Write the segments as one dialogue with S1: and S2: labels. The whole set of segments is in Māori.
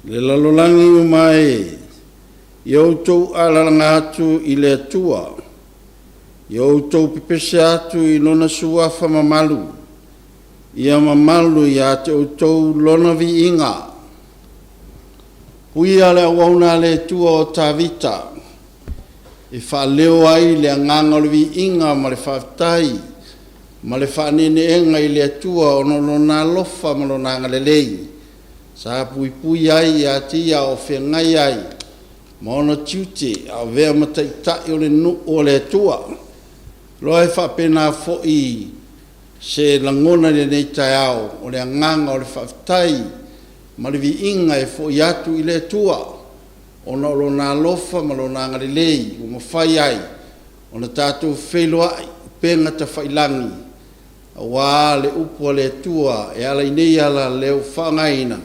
S1: Le lalolangi umae, iau tau alalanga atu I le atua, iau tau pepese atu I lona suafa mamalu, ia mamalu ia te tau lona vi inga. Hui ale awauna le tua o tavita, I whaleo ai le anganga le vi inga ma le whaftai, ma le whanene enga I le atua o no lona lofa ma lona ngalelei. Sa pui pui ai a tia o whengai ai, ma ona tiute a vea mataitai o le nu o le atua. Loa e whapena fo'i se langona le nei tai au o le anganga o le whaftai, ma le vi inga e fo'i atu I le atua. Ona o lona lofa ma lona ngalelei, o mawhai ai, ona tātou wheloa ai, penga ta whailangi. A wā le upo le atua, e ala inei ala leo whangaina,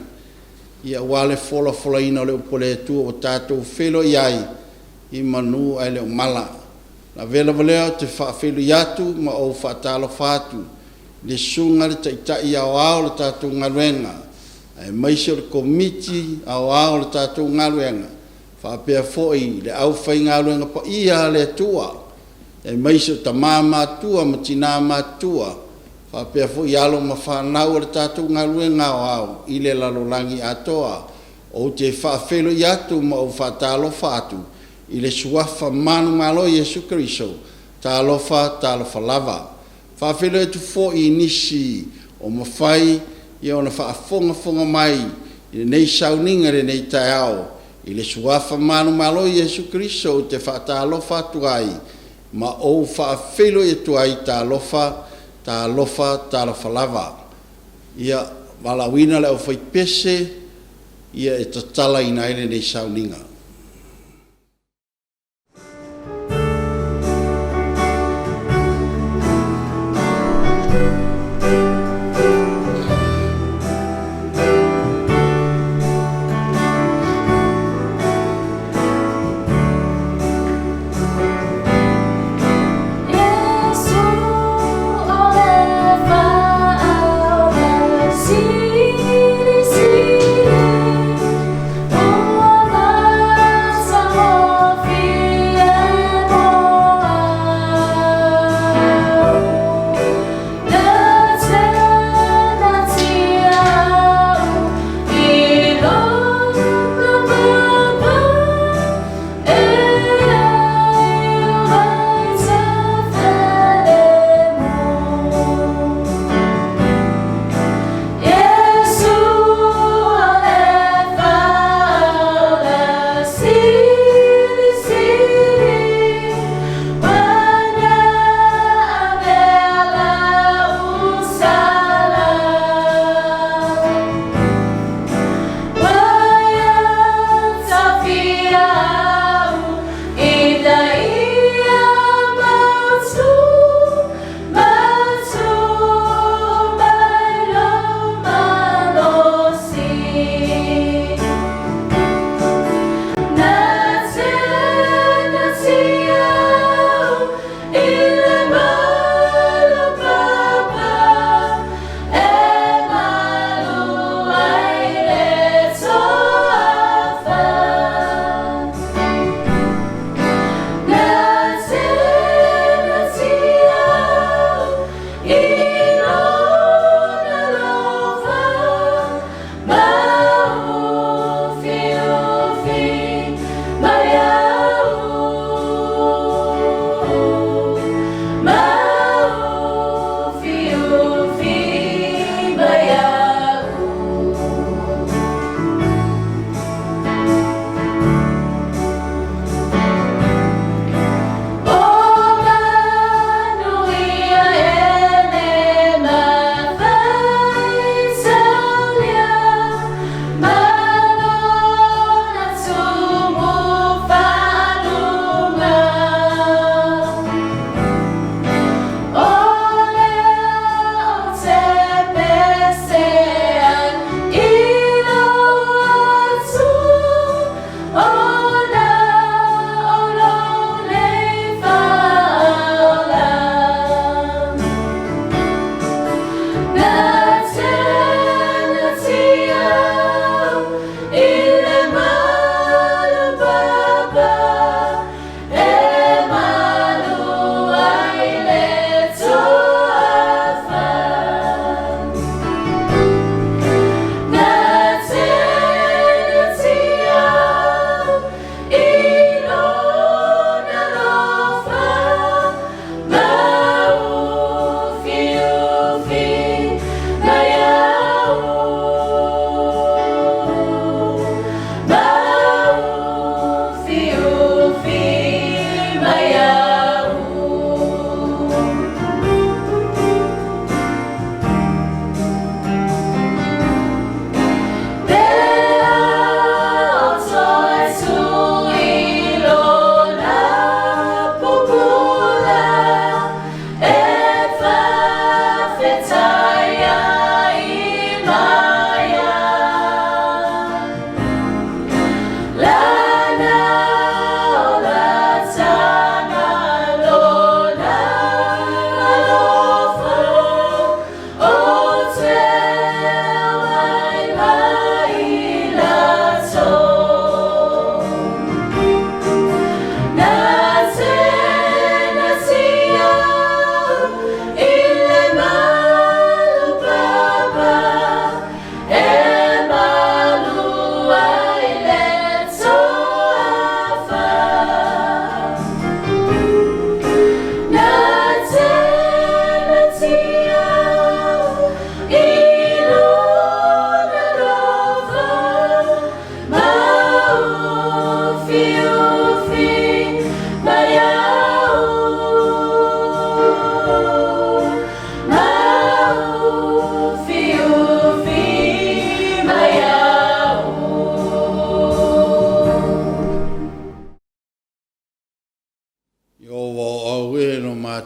S1: ia wale fola fola ina le upo le atua o tātou whelo iai, I manu ai leo mala. Na vela valeo te whawhelo iatu, ma o whatalo whatu, le sunga le taitai au au le tātou ngaruenga, ai maise o le komiti au au le tātou ngaruenga, whapea foi le au whai ngaruenga pa ia le atua, ai maise o ta mama atua, ma tina matua, whapea foi alo ma whanau le tātou ngaruenga au au, I le lalolangi atoa, o te whawhelo iatu ma o whatalo whatu, I le suafa manu malo Yesu Keriso, tā alofa lava. Whawhelo e tu fo I nisi o mawhai, I ona whaafonga mai, I nei sauninga le nei tai au, I le suafa manu malo Yesu Keriso, te whatalofa atu ai, ma o whawhelo e tu ai tā alofa lava. Ia walawina le o whaipese, ia e tatala ina ele nei sauninga.
S2: Oh,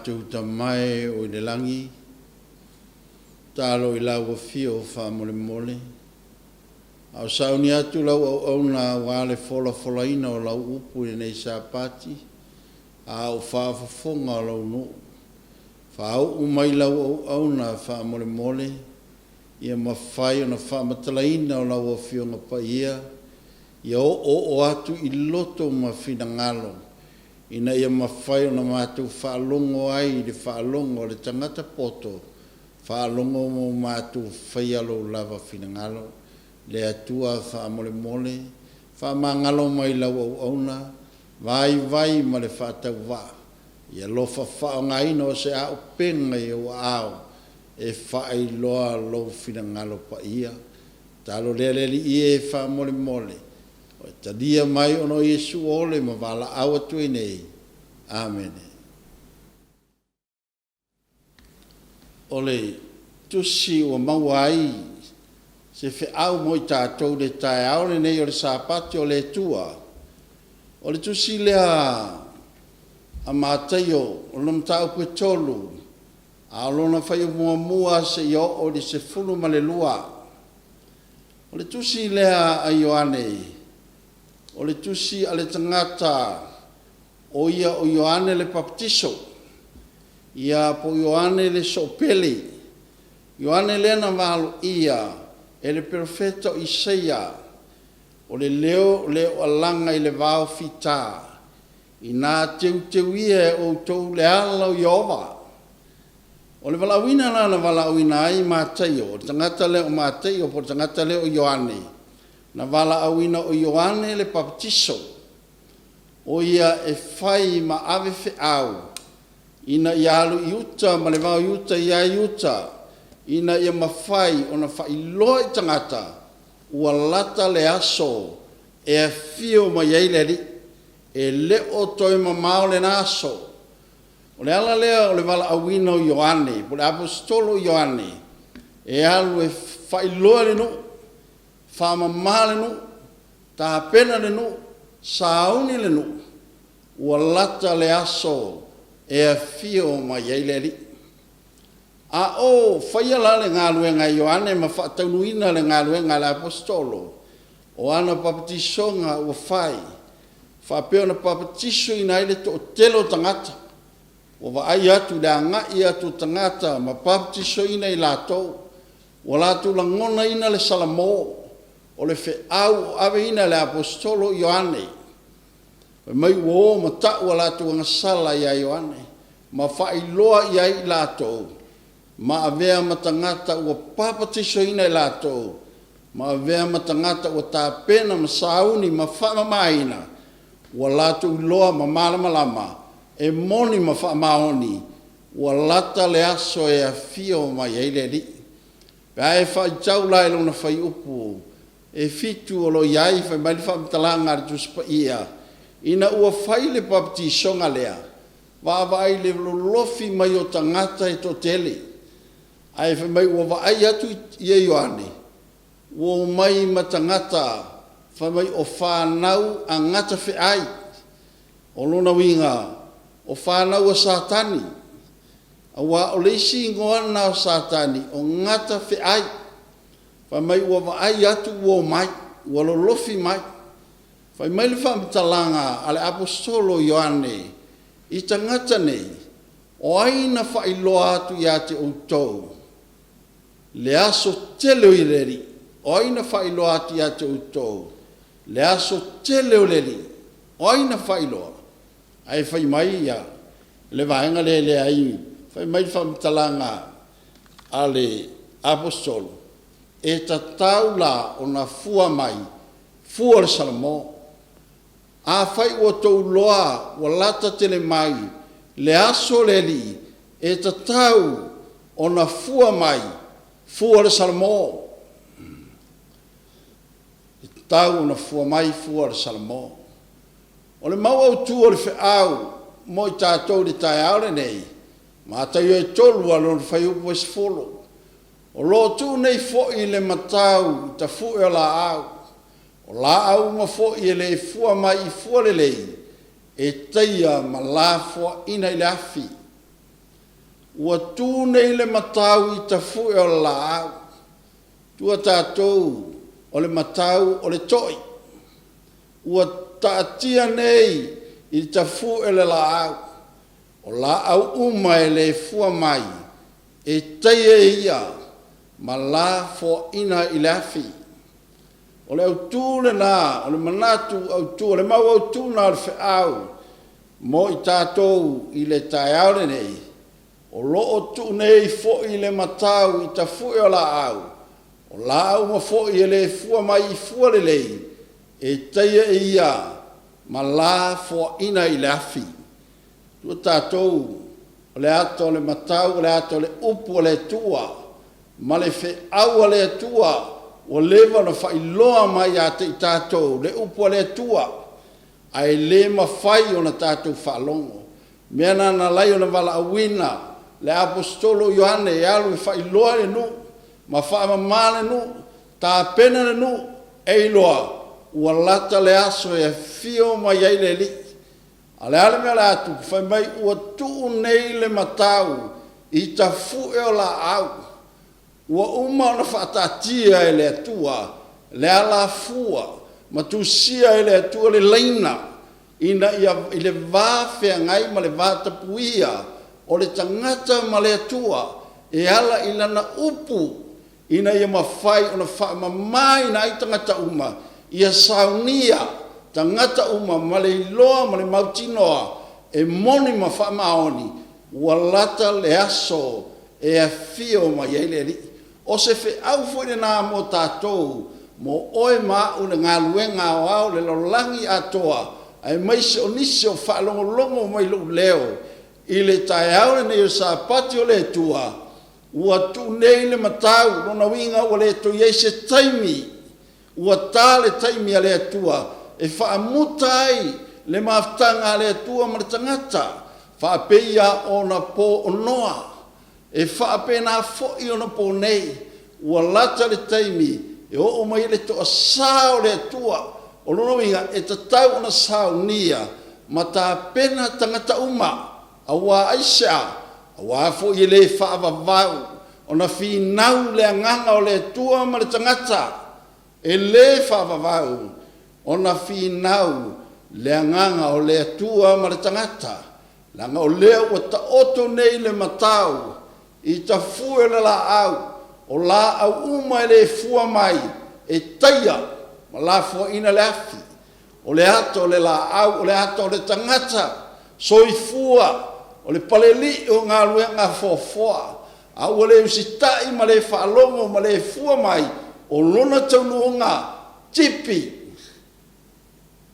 S1: mātou tamai o le langi, talo I lau fio wha mole mole. Au sauni atu lau au na wale fola ina o lau upu I nei sa pati, au whaafafonga o lau no. Whaau umai lau au na wha mole mole, ia mawhai o na wha matalaina o lau fio ngapa ia, ia o atu I loto ma fina ngalo. Ina ia mawhai o na mātou whaalongo ai le whaalongo le tangata poto, whaalongo mo mātou whaialo lava fina ngalo, le atua whaamole mole, whaamangalo mai lau au na, vai ma le whaatau wā. Ia lofa whao ngaina o se au penga I o au, e whaai loa lo fina ngalo pa ia, talo leleli ia e whaamole mole. O tadia mai ono Yesu ole ma wala awa tui nei. Amen. Ole tusi o mawai se fe au mo I tātou le tae au le nei o le sāpati o le tua. Ole tusi lea a mātaio o lom tau pue tolu. A lona whai mua se I o le se fulu ma le lua. Ole tusi lea a Ioane. O le tusi a le tangata o ia o Ioane le baptiso. Ia po Ioane le sopeli. Ioane le na malo ia e le profeta Isaia. O le leo alanga I le vao fita. I nā teu ia o tau le ala o Iova. O le walawina na walawina ai mātaio. O tangata le o mātaio po tangata le o Ioane. Na wala awina o Ioane le baptiso. O ia e whai ma ave fe au. Ina ialu iuta ma le wau iuta ia iuta. Ina ia mawhai o na whai loa tangata. Ua lata le aso e a fio ma iaileri. E leo toi ma mao le naso. O le ala lea o le wala awina o Ioane. Po le apostolo Ioane. E alu e whai loa le no. Whama male no, tā pena le no, sauni le no, ua lata le aso e a fio ma iaileri. A o, whaia la le ngā luenga Ioane ma whaataunuina le ngā luenga le apostolo, o ana papatisonga ua whai, whapeo na papatiso ina ile to telo tangata, o wa ai atu le angai atu tangata ma papatiso ina I latou, o latu langona ina le salamo, o le fe au ave ina le apostolo Ioane. Mai wo ma ta'u ala tu ngasala ia Ioane. Ma whailoa ia I latou. Ma avea matangata ua papatiso ina I latou. Ma avea matangata ua tāpena ma sauni ma whamamaina. Ua latu loa ma malamalama. E moni ma whamahoni. Ua lata le aso e a fio ma iaileri. Pea e whai tau lai lona whai upu. E fitu o lo iai whai mai whamtalanga ar tuspa ia. Ina ua whai le baptisonga lea. Wawai le lofi mai o tangata e to tele. Ai whai mai ua wai atu ia Ioane. Ua mai matangata whai mai o whanau a ngata whi ai. O lona winga o whanau a satani. Awa o leisi ngoana o satani o ngata whi ai. Whai mai ua waai atu ua mai, ua lolofi mai. Whai mai le whamtalanga ale apostolo Ioane, I tangata nei, o aina whai loa atu ia te outou. Le aso tele o ileri, o aina whai loa atu ia te outou. Le aso tele o leri, o aina whai loa. Ai whai mai ia, le vaenga le ai, whai mai whamtalanga ale apostolo. E ta taula o na fua mai, fua le salamo. A whai ua tau loa, ua lata tele mai, le aso le li, e ta tau o na fua mai, fua le salamo. E tau o na fua mai, fua le salamo. O le mau au tu o le whiau, mo I tātou le tai aure nei, ma tai e tolu alo le whai upo es folo. O lo tu nei fo'i le matau, ta fu'i o la au. O la au ma fo'i e le fua mai I fua le lei, e teia ma la fua ina I le afi. ua tū nei le matau i ta fue o la au. Tua tātou o le matau o le toi. Ua taatia nei i ta fue le la au. O la au uma e le fua mai e teie ia ma la fo ina i le afi. O le au tūle nā, o le manatu au tū, o le mau au tū nā le fe au, mo i tātou i le tai au le nei. O loo tū nei fo i le matau i ta fue o la au. O la au ma fo i le fua mai i fua le lei, e teie ia ma la fo ina i le afi. Tua tātou, o le ato le matau, o le ato le upu o le tua, ma le fe au o le tua, o lewa na fai loa mai a te tātou, le upu o le tua, ai le mawhai o na tātou whalongo. Mea na lai o na wala awina, le apostolo Ioane, e alu i fai loa le nu, ma wha ma le nu, tā pena le nu, e loa, ua lata le aso e fio mai ai le li. Ale ale mea le atu, whai mai ua tuu nei le matau, i ta fue o la au. Ua uma ona whaatatia e le atua, le ala fua, ma tu sia e le atua le leina, ina i le vāwhea ngai ma le vātapuia, o le tangata ma le atua, e ala i lana upu, ina ia mawhai ona whaamamai na i tangata uma, ia saunia, tangata uma ma le iloa ma le mautinoa, e moni ma whaamaoni, ua lata le aso, e a fio ma iele li. O se fe au fwere nā mo tātou, mo oe mā une ngā luenga o au le lolangi atoa, ai maise o nisi o whaalongolongo mai lo leo, i le tai aure nei o sa pati o le tua, ua tu nei le matau, rona winga o le to yeise taimi, ua tā le taimi a le tua, e whaamutai le maftanga a le tua ma le tangata, whaapeia o na po o noa, e whaapena fo'i o na po nei, ua lata le taimi, e o mai le to a sao le tua, o lono winga e ta tau na sao nia, ma ta pena tangata uma, a wā aisea, a wā fo'i le whaavavau, o na whinau le anganga o le tua ma le tangata, e le whaavavau, o na whinau le anganga o le tua ma le tangata, langa o lea ua ta oto nei le matau, i ta fue la au, o la au uma le fua mai, e taia, ma la fua ina le afi, o le ato le la au, o le ato le tangata, soi fua, o le paleli o ngā luenga fofoa, au o le usitai ma le whaalongo ma le fua mai, o lona taunuonga, tipi,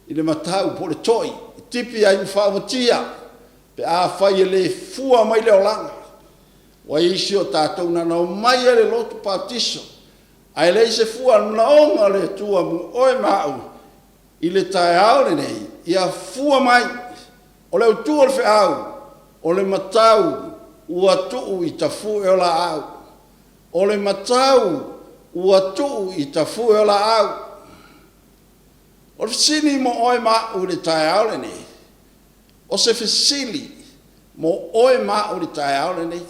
S1: i le matau po le toi, tipi ai mwhaawatia, pe a whai le fua mai le olanga, wa isi o tātou na nau mai le lotu pautiso, ai le se fua naonga le tua mu oe mau, i le tae aure nei, ia fua mai, o le utua le au, o le matau, ua tuu i ta fue o la au, o le matau, ua tuu i ta fue o la au, o le sini mo oe mau le tae aure nei, o se fesili mo oe mau le tae aure nei,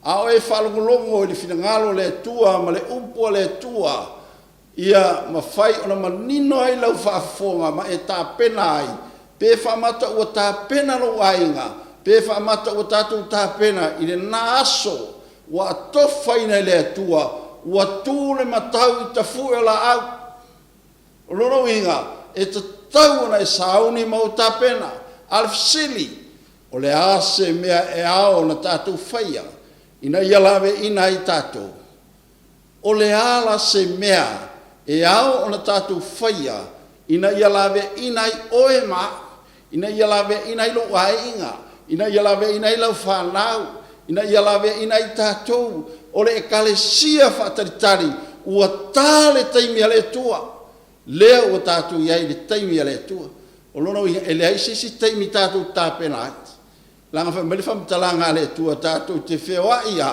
S1: a oe whalongolongo i le whinangalo le tua, ma le upua le tua, ia ma whai ona manino ai lau whaafonga, ma e tā pena ai, pe whamata ua tā pena lo ainga, pe whamata ua tātou tā pena, i le nāso, ua atowhaina i le tua, ua tū le matau i ta fue o la au. O lono inga, e ta tau ona e sauni mau tā pena, alfsili, o le ase mea e ao na tātou whaia, ina ia lawe ina i tātou. O le ala se mea e ao o na tātou whaia, ina ia lawe ina i oe ma, ina ia lawe ina i lo ainga, ina ia lawe ina i lau whanau, ina ia lawe ina i tātou, o le ekalesia whataritari, ua tā le taimi ale tua, lea ua tātou iai le taimi ale tua. O lono i ele aisisi taimi tātou tāpena ati. Langa wha mele whamtalanga le tua tātou te whewai a,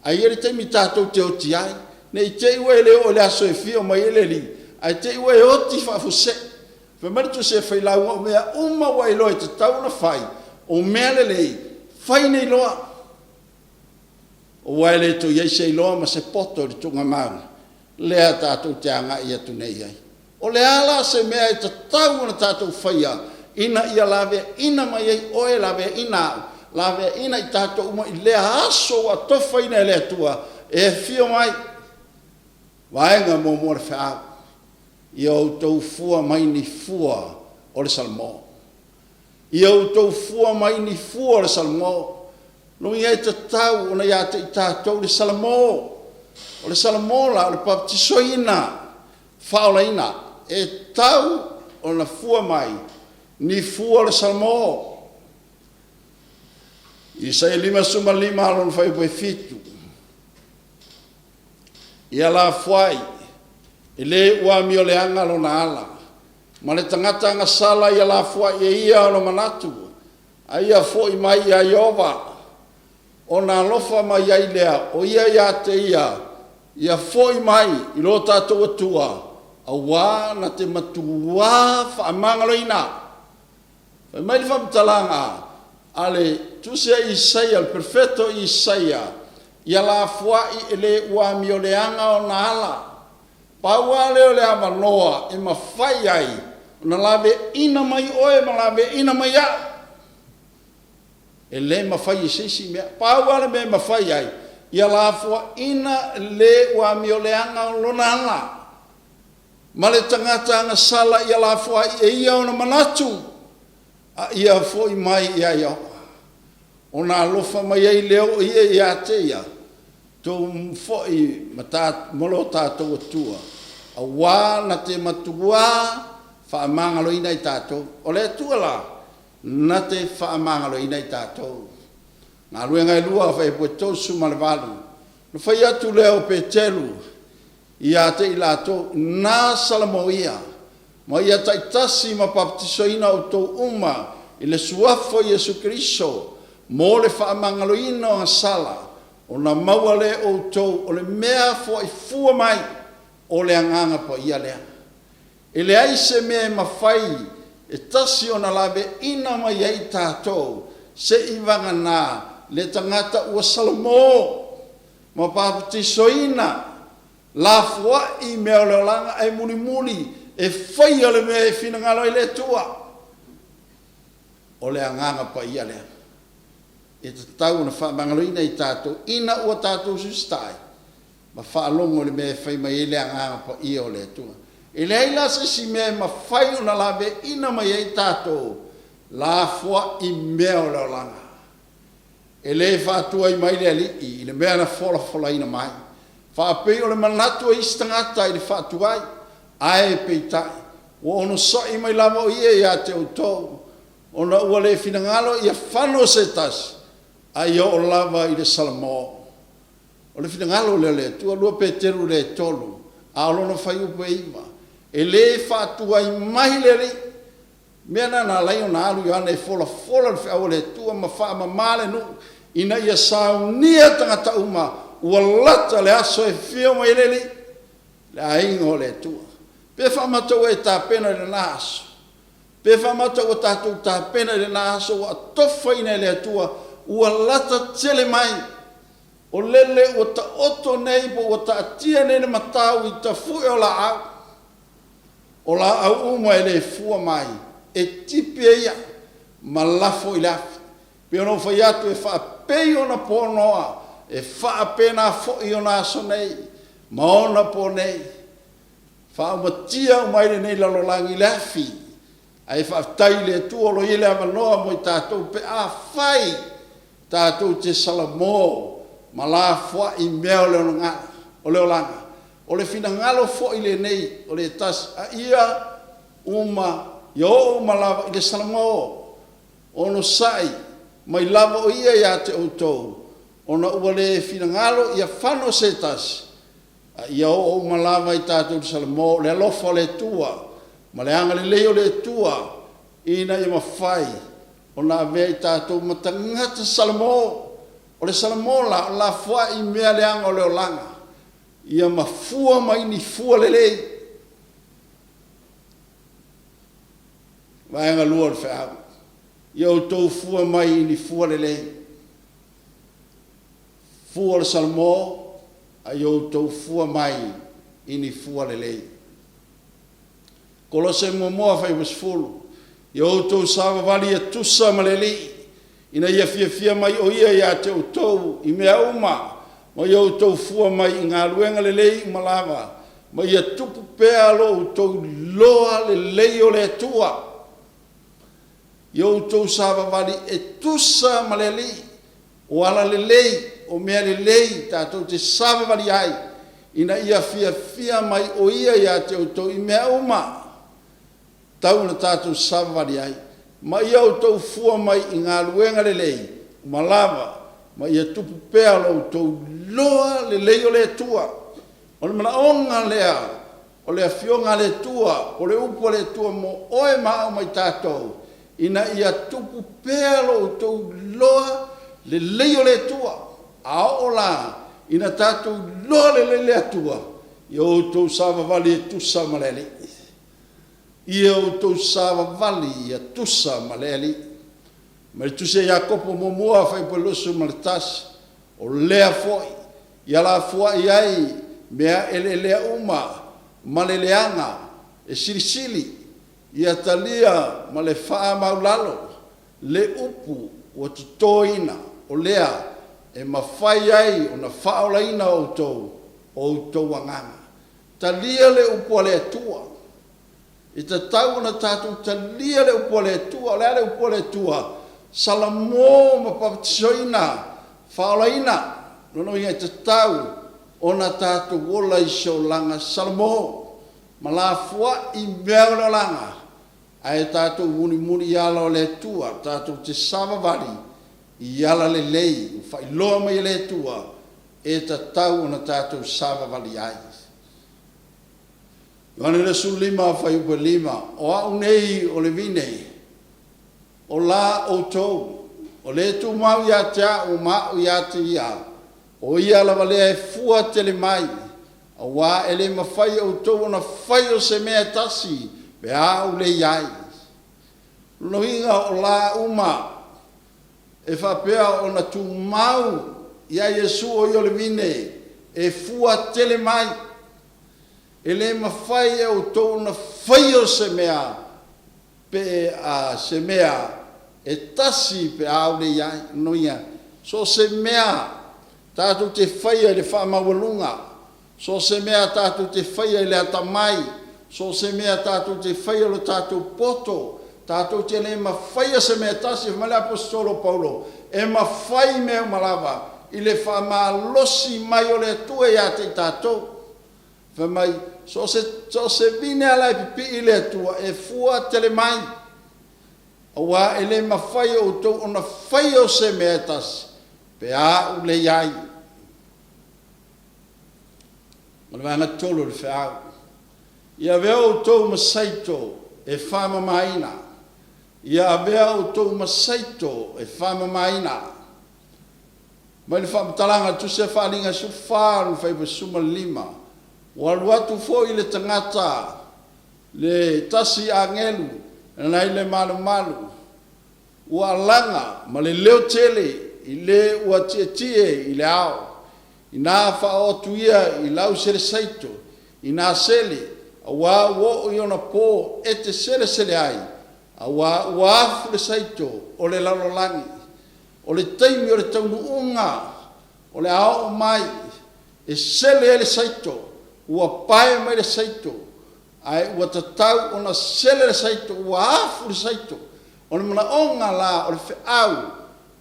S1: ai ere taimi tātou te oti ai, ne i te iwe leo o le aso e fio mai ele li, ai te iwe oti whafuse, wha mele tu se whailau o mea uma wai loe te tauna whai, o mea le lei, whai nei loa, o wai le to ye se lo ma se poto le tunga mau le tātou te anga ia tu nei ai o le ala se mea e te tau na tātou whaia ina ia lawe ina mai ai oe lawe ina i tātou uma i lea aso a tofa ina e lea tua e fio mai waenga mo mo le whaau i au tau fua mai ni fua o le salmo i au tau fua mai ni fua o le salmo nui e te tau ona ia te i tātou le salmo o le salmo la o le baptisoina whaolaina e tau o na fua mai ni fua o le salmo i sai 5 alon fai poe fitu ia la fuai i le ua mi o le anga lo na ala ma le tangata anga sala ia la fuai e ia o lo manatu a ia fo i mai a Iova o na lofa mai ai lea o ia te ia fo i mai i lo tātou atua a wā na te matua wha amangaloina fai mai le whamtalanga ale tusia Isaia, il perfetto Isaia, ia la fuai e le ua mi o le anga o na ala. Paua leo le amanoa e ma fai ai, na lawe ina mai oe, ma lawe ina mai a. E le ma fai sisi mea, paua le me ma fai ai, ia la fua ina le ua mi o le anga o na ala. Ma le tangata anga sala ia la fuai e ia o na manatu. A ia foi mai ia ona alofa mai ai leo ia te ia to foi mata molo tatou tua a wā na te matua whaamangalo ina i tātou o le tua la na te whaamangalo ina i tātou ngā ruenga i lua whai pue tausu malewalu no whai atu leo pe telu ia te i lātou nā salamo ia ma ia taitasi ma baptisoina o tau uma i le suafo Yesu Kristo mo le whaamangaloina o sala o na maua le o tau o le mea fo i fua mai o le anganga pa ia lea. E le aise mea mawhai e tasi o na lawe ina mai ai tātou se i wanga nā le tangata ua Salomo ma baptisoina la fua i mea le olanga ai muli e whai ole mea e whinangalo i le tua. O le anganga pa ia lea. E te tau na whaamangaloina i tātou, ina ua tātou sustai. Ma whaalongo le mea whai mai e le anganga pa ia o le tua. E le aila si mea ma whai o na lawe ina mai e tātou, la fua i mea o le olanga. E le whātua i mai le ali, i le mea na fola ina mai. Whaapei o le manatu e istangata i le whātuai. Ae peitai, o ono sai mai lava o ia te autou, ona ua le finangalo ia whano se tasi, ai o lava i le Salamo. O le finangalo le tua lua peteru le tolu, a olono whai upe iwa, e le whatua i mai le li, mea na lai o na alu i ana e fola le whiau le tua ma wha ma male nu, ina ia saunia tangata uma, ua lata le aso e whio mai le li, le aingo le tua. Pe whamatou e tā pena le nāso. Pe whamatou e tātou tā pena le nāso, ua tofa ina le atua, ua lata tele mai, o lele ua ta oto nei, po ua ta atia nei le matau i ta fui o la au. O la au uma e le fua mai, e tipi e ia, ma lafo i lafi. Pe ono whai atu e wha pei ona ponoa, e wha pena fo i ona aso nei, ma ona po nei. Whaamatia o maire nei lalolangi lafi. Ai whaatai le tuolo i le amanoa mo i tātou pe a whai. Tātou te Salamo. Ma la fua i mea o leo langa. O le fina ngalo fo i le nei. O le tas a ia uma. Yo uma lava i le Salamo. Ono sai. Mai lava o ia ia te outou. Ona ua le fina ngalo ia whano se tas. Ia o malava i tātou Salamo, le alofa le tua, ma le anga le leo le tua, ina i mawhai, o nā mea i tātou matangata Salamo, o le Salamo la fua i mea le anga o le olanga, ia mafua mai ni fua le lei. Vaenga lua le whao, ia o tau fua mai ni fua le lei. fua le salmo ai outou fua mai ini fua lelei. Kolose momoa fai wasfulu, i outou sawa vali e tusa maleli, ina ia fia mai o ia te outou i mea uma, ma i outou fua mai i ngā luenga lelei malava, ma ia tupu pea lo outou loa lelei o le tua. I outou sawa vali e tusa maleli, o ala lelei, o mea lelei, tātou te sawa vali ai, ina ia fia mai o ia te outou i mea uma, tau na tātou sawa vali ai, ma ia outou fua mai i ngā luenga lelei, malava, ma ia tupu pea lo outou loa lelei o le tua, o le mana onga lea, o le afionga le tua, o le upo le tua mo oe maa mai tātou, ina ia tupu pea lo outou loa lelei o le tua, a o la, ina tātou loa lelei le tua, i outou sawa vali e tusa maleli. I outou sawa vali e tusa maleli. Ma le tuse Iakopo momoa fai pelosu maltasi, o lea foi, i ala fua i ai, mea ele lea uma, ma le leanga, e silisili, i atalia ma le faa maulalo, le upu o tutoina, o lea, e mawhai ai o na whaolaina outou wanganga. Talia le upu le tua. I ta tau na tātou talia le upu le tua, le upu le tua, salamo ma papatisoina, whaolaina, nono ia te tau o na tātou wola i langa salamo, ma la fua i mea o langa, ai tātou muni i ala o le tua, tātou te sawa vali, i ala le lei, whai loa mai le tua, e ta tau na tātou sawa vali ai. Yohane le su lima whai upa lima, o au nei o le vinei, o la o tou, o le tu mau ia tea o mau ia te ia, o ia la wale e fua tele mai, a wā ele ma whai o tou na whai o se mea tasi, pe au le iai. Lohinga o la uma, e whapea o na tu mau ia Yesu o i o le vine e fua tele mai e le mawhai e o tō na whai o se mea pe a se mea e tasi pe au le iai noia so se mea tātou te whai e le whamawalunga so se mea tātou te whai e le atamai so se mea tātou te whai e le tātou poto tātou te le mawhai e se mea tasi male apostolo Paulo e mawhai mea malava i le whamalosi mai o le tue ia te tātou whamai so se vine alai pipi i le tua e fua tele mai awa e le mawhai o tau o na whai o se mea tasi pe a u le iai ma le vanga tolo le whaau ia vea o tau masaito e whama maina ia vea o tau masaito e whama maina ma le whamatalanga tu se whalinga su wharu whaipa suma lima walu atu fo i le tangata le tasi angelu nai le malu ua langa ma le leo tele i le ua tie i le ao i nā whaotu ia i lau sere saito i nā sele a wā wo i ona pō e te sere ai a wā afu le saito o le lalolangi o le taimi o le taunu unga o le ao mai e sele le saito ua pae mai le saito ai ua tatau ona sele le saito ua afu le saito o le manaonga la o le wheau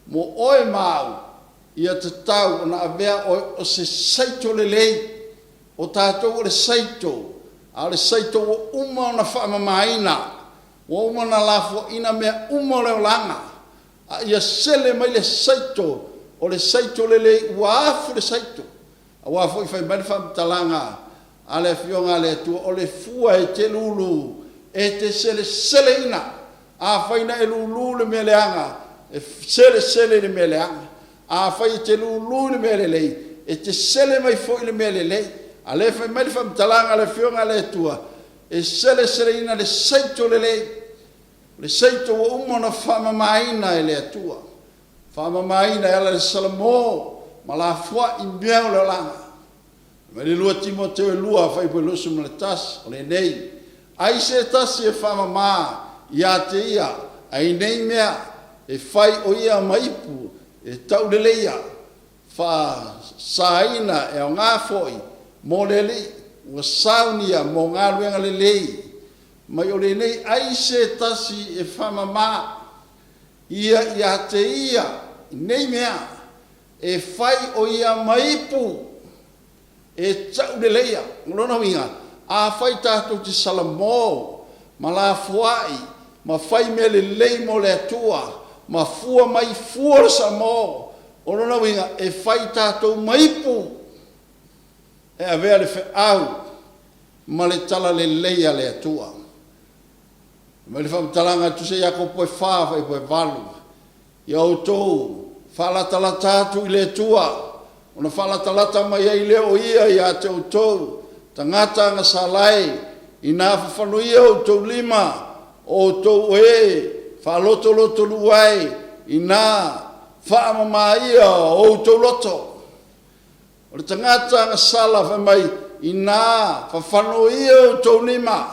S1: mo oe mau ia tatau ona avea o se saito le lei o tātou o le saito a le saito o uma ona whaamamaina o uma na lafo ina mea uma o le olanga a ia sele mai le saito o le saito le lei ua afu le saito a wafo i whai mani whaamtalanga ale fionga le tu o le fua e te lulu e te sele ina a faina e lulu le meleanga e sele le meleanga a fai te lulu le mele e te sele mai fo le mele ale fai mai fam talanga le fionga le tua e sele ina le saito le saito o umona fama maina e le tua fama maina e le salamo ma la fua I mea o le langa. Ma le lua Timoteo e lua fai po losu ma le tas o le nei. Ai se tasi e whamama ia te ia, ai nei mea e fai o ia maipu e tau le leia, wha saina e o ngā foi, mō le li, ua saunia mō ngā luenga le lei, mai o le nei ai se tasi e whamama ia te ia, nei mea e fai o ia maipu e tau le leia, ngolona winga, a fai tātou te salamo, ma la fuai, ma fai me le lei mo le atua, ma fua mai fua sa mo, o lona winga e fai tātou maipu, e a vea le fe au, ma le tala le leia le atua. Ma le whamtalanga tu se yako poe whāwha I poe walu, I au tōu, whalatala tātou I le atua, ona whalatalata mai ai leo ia I a te au tōu, tangata nga salai, I nā whawhanuia o tau lima, o tau e, whaloto luai, I nā whaamamaia o tau loto. O le tangata nga sala whamai, I nā whawhanuia o tau lima,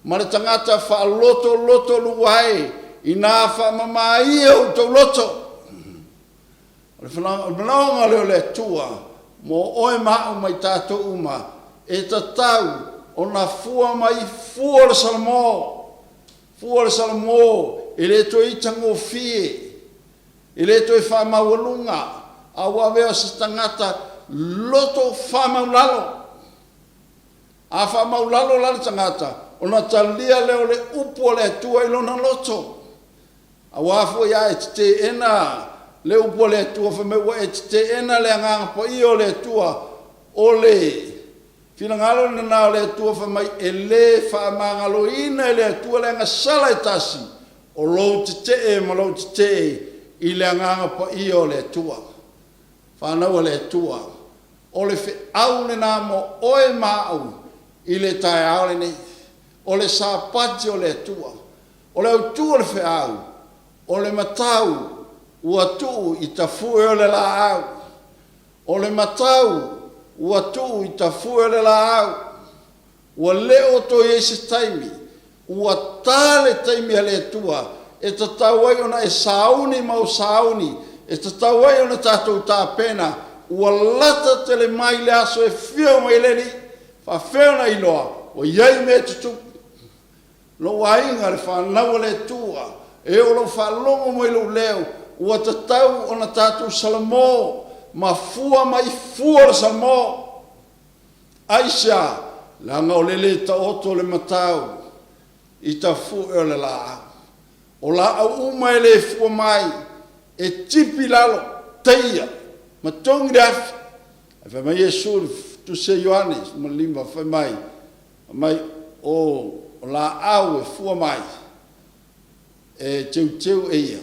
S1: ma le tangata whaloto luai, I nā whaamamaia o tau loto. O le whanaonga leo le tua, mo oe mao mai tātou uma, e tatau o na fua mai fua le salamo, e le to I tango fie, e le to I whamaualunga, a wawea sa tangata loto whamaulalo. A whamaulalo lalo tangata, o na talia leo le upo le tua I lona loto. A wafua ia e te ena le upo le tua, whamewa e te ena le anganga po I o le tua, o le Finangalo na nao le tua whamai e le whamangalo ina le tua le anga sala e tasi o lou te ma lou te I le anganga pa I o le tua. Whanau le tua. O le whi au le nā mo oe māu I le tae au le nei. O le sāpati o le tua. O le au tua le whi au. O le matau ua tuu I ta fue o le la au. O le matau ua tuu I ta fue le la au, ua leo to I se taimi, ua tale taimi a le tua, e ta tawai ona e sauni mau sauni, e ta tawai ona tātou tā pena, ua lata te le mai le aso e whio mai leni, wha whiona I loa, o iai me tutu, lo wainga le whanau le tua, e o lo whalongo mai lo leo, ua ta tau ona tātou salamo, ma fua mai fua sa mo Aisha langa o lele ta oto le matau I ta fu e le la o la au mai le fua mai e tipi lalo teia ma tongi daf fa mai Yesu tu se Yohanes ma limba fa mai o la au e fua mai e teu ia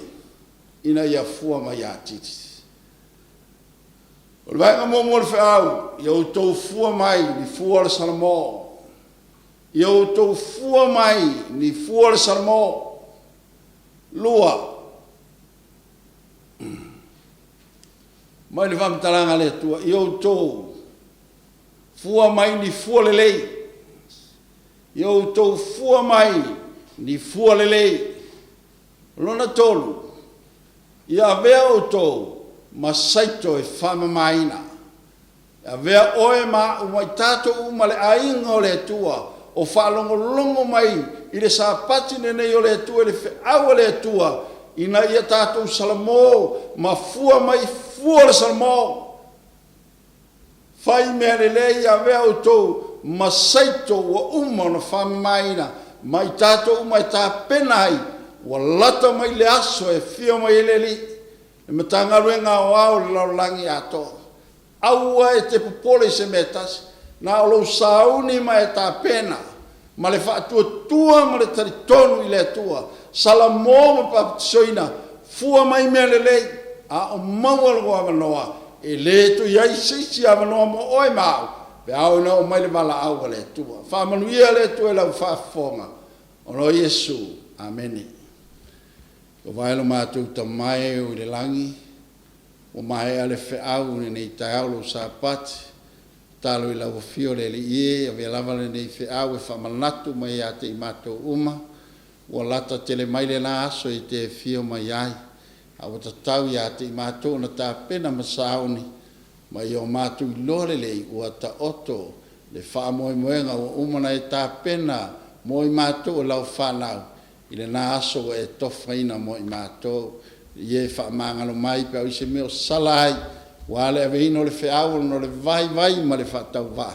S1: ina ia fua mai a titi. O le vaenga mo le whaau, I au tau fua mai ni fua le salamo. I au tau fua mai ni fua le salamo. Lua. Mai le whamtaranga le tua, I au tau fua mai ni fua le lei. I au tau fua mai ni fua le lei. Lona tolu. I a vea au tau, ma saito e whamamaina. A vea oe ma umai tātou umale ainga o le tua, o whalongolongo mai I le sāpati nenei o le tua, le whiau le tua, ina ia tātou salamo, ma fua mai fua le salamo. Whai mea le lei a vea o tau, ma saito wa uma na whamamaina, mai tātou umai tā penai, wa lata mai le aso e whio mai le li. E matanga ruenga o au le laulangi ato. Aua e te popole se metas, na o lo sauni ma e tā pena, ma le whaatua tua ma le taritonu I le tua, salamo ma papatisoina, fua mai mea le lei, a o maua lo amanoa, e le tu iai sisi amanoa mo oe mau, pe au na o mai le mala au le tua. Whamanuia le tua e lau whaafonga, o no Yesu, ameni. Ko vaelo mātou ta mai o le langi, o mai ale fe au nei tai lo sa pat talo I lau fio le ie ave lava le nei fe au e fa manatu mai a te mato uma o lata tele mai le na aso I te fio mai ai a o tatau ia te mato na ta pena masauni mai o matu I lore le o ta oto le fa moi moenga o umana e ta pena moi mato o lau fa lau I le na aso e tofaina moi mato ie fa mangalo mai pe o se meo salai wale ave ino le feau no le vai ma le fa tau va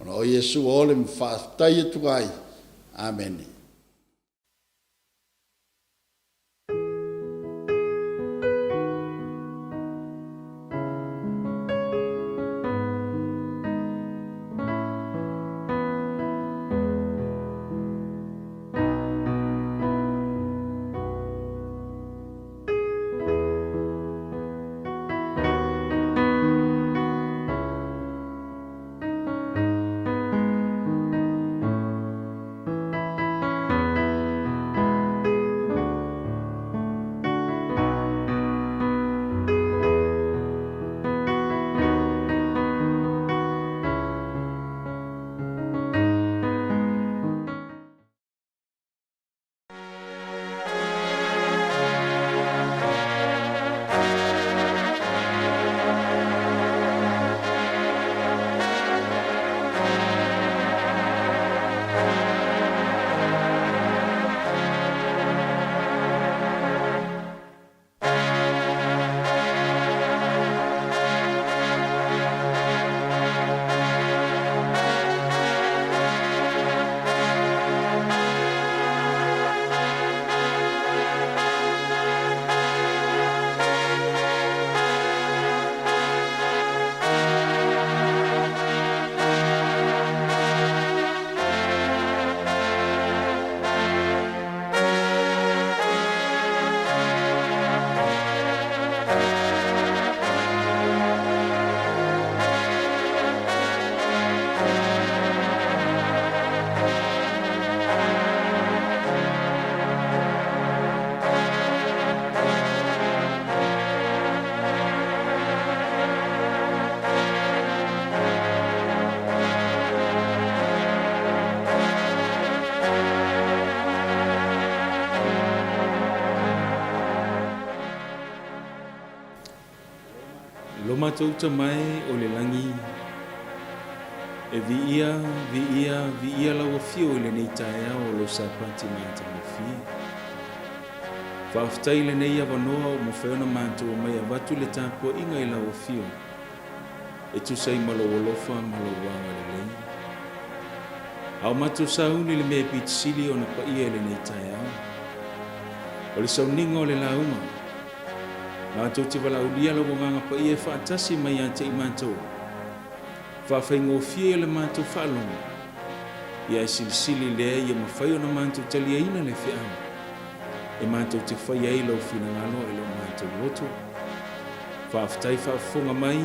S1: o Yesu o le fa tai tu ai amen.
S2: Matou tamai o le langi e vi ia lau fio le nei tae o lo sapati mata mo fi. Whaftai le nei avanoa o mo whiona mātou mai a watu le tāpua inga I lau fio. E tu sai malo wolofa malo wanga le lei. Au matou sauni le mea pitisili o na pa ia le nei tae au. O le sauninga o le lauma. Mātou te wala ulia lo nganga pa ia whaatasi mai a te I mātou. Whawhaingo fie le mātou whalonga. Ia e silisili lea ia mawhai o na mātou talia ina le whiau. E mātou te whai ai lau whina ngalo e lau mātou roto. Whawhtai whawhonga mai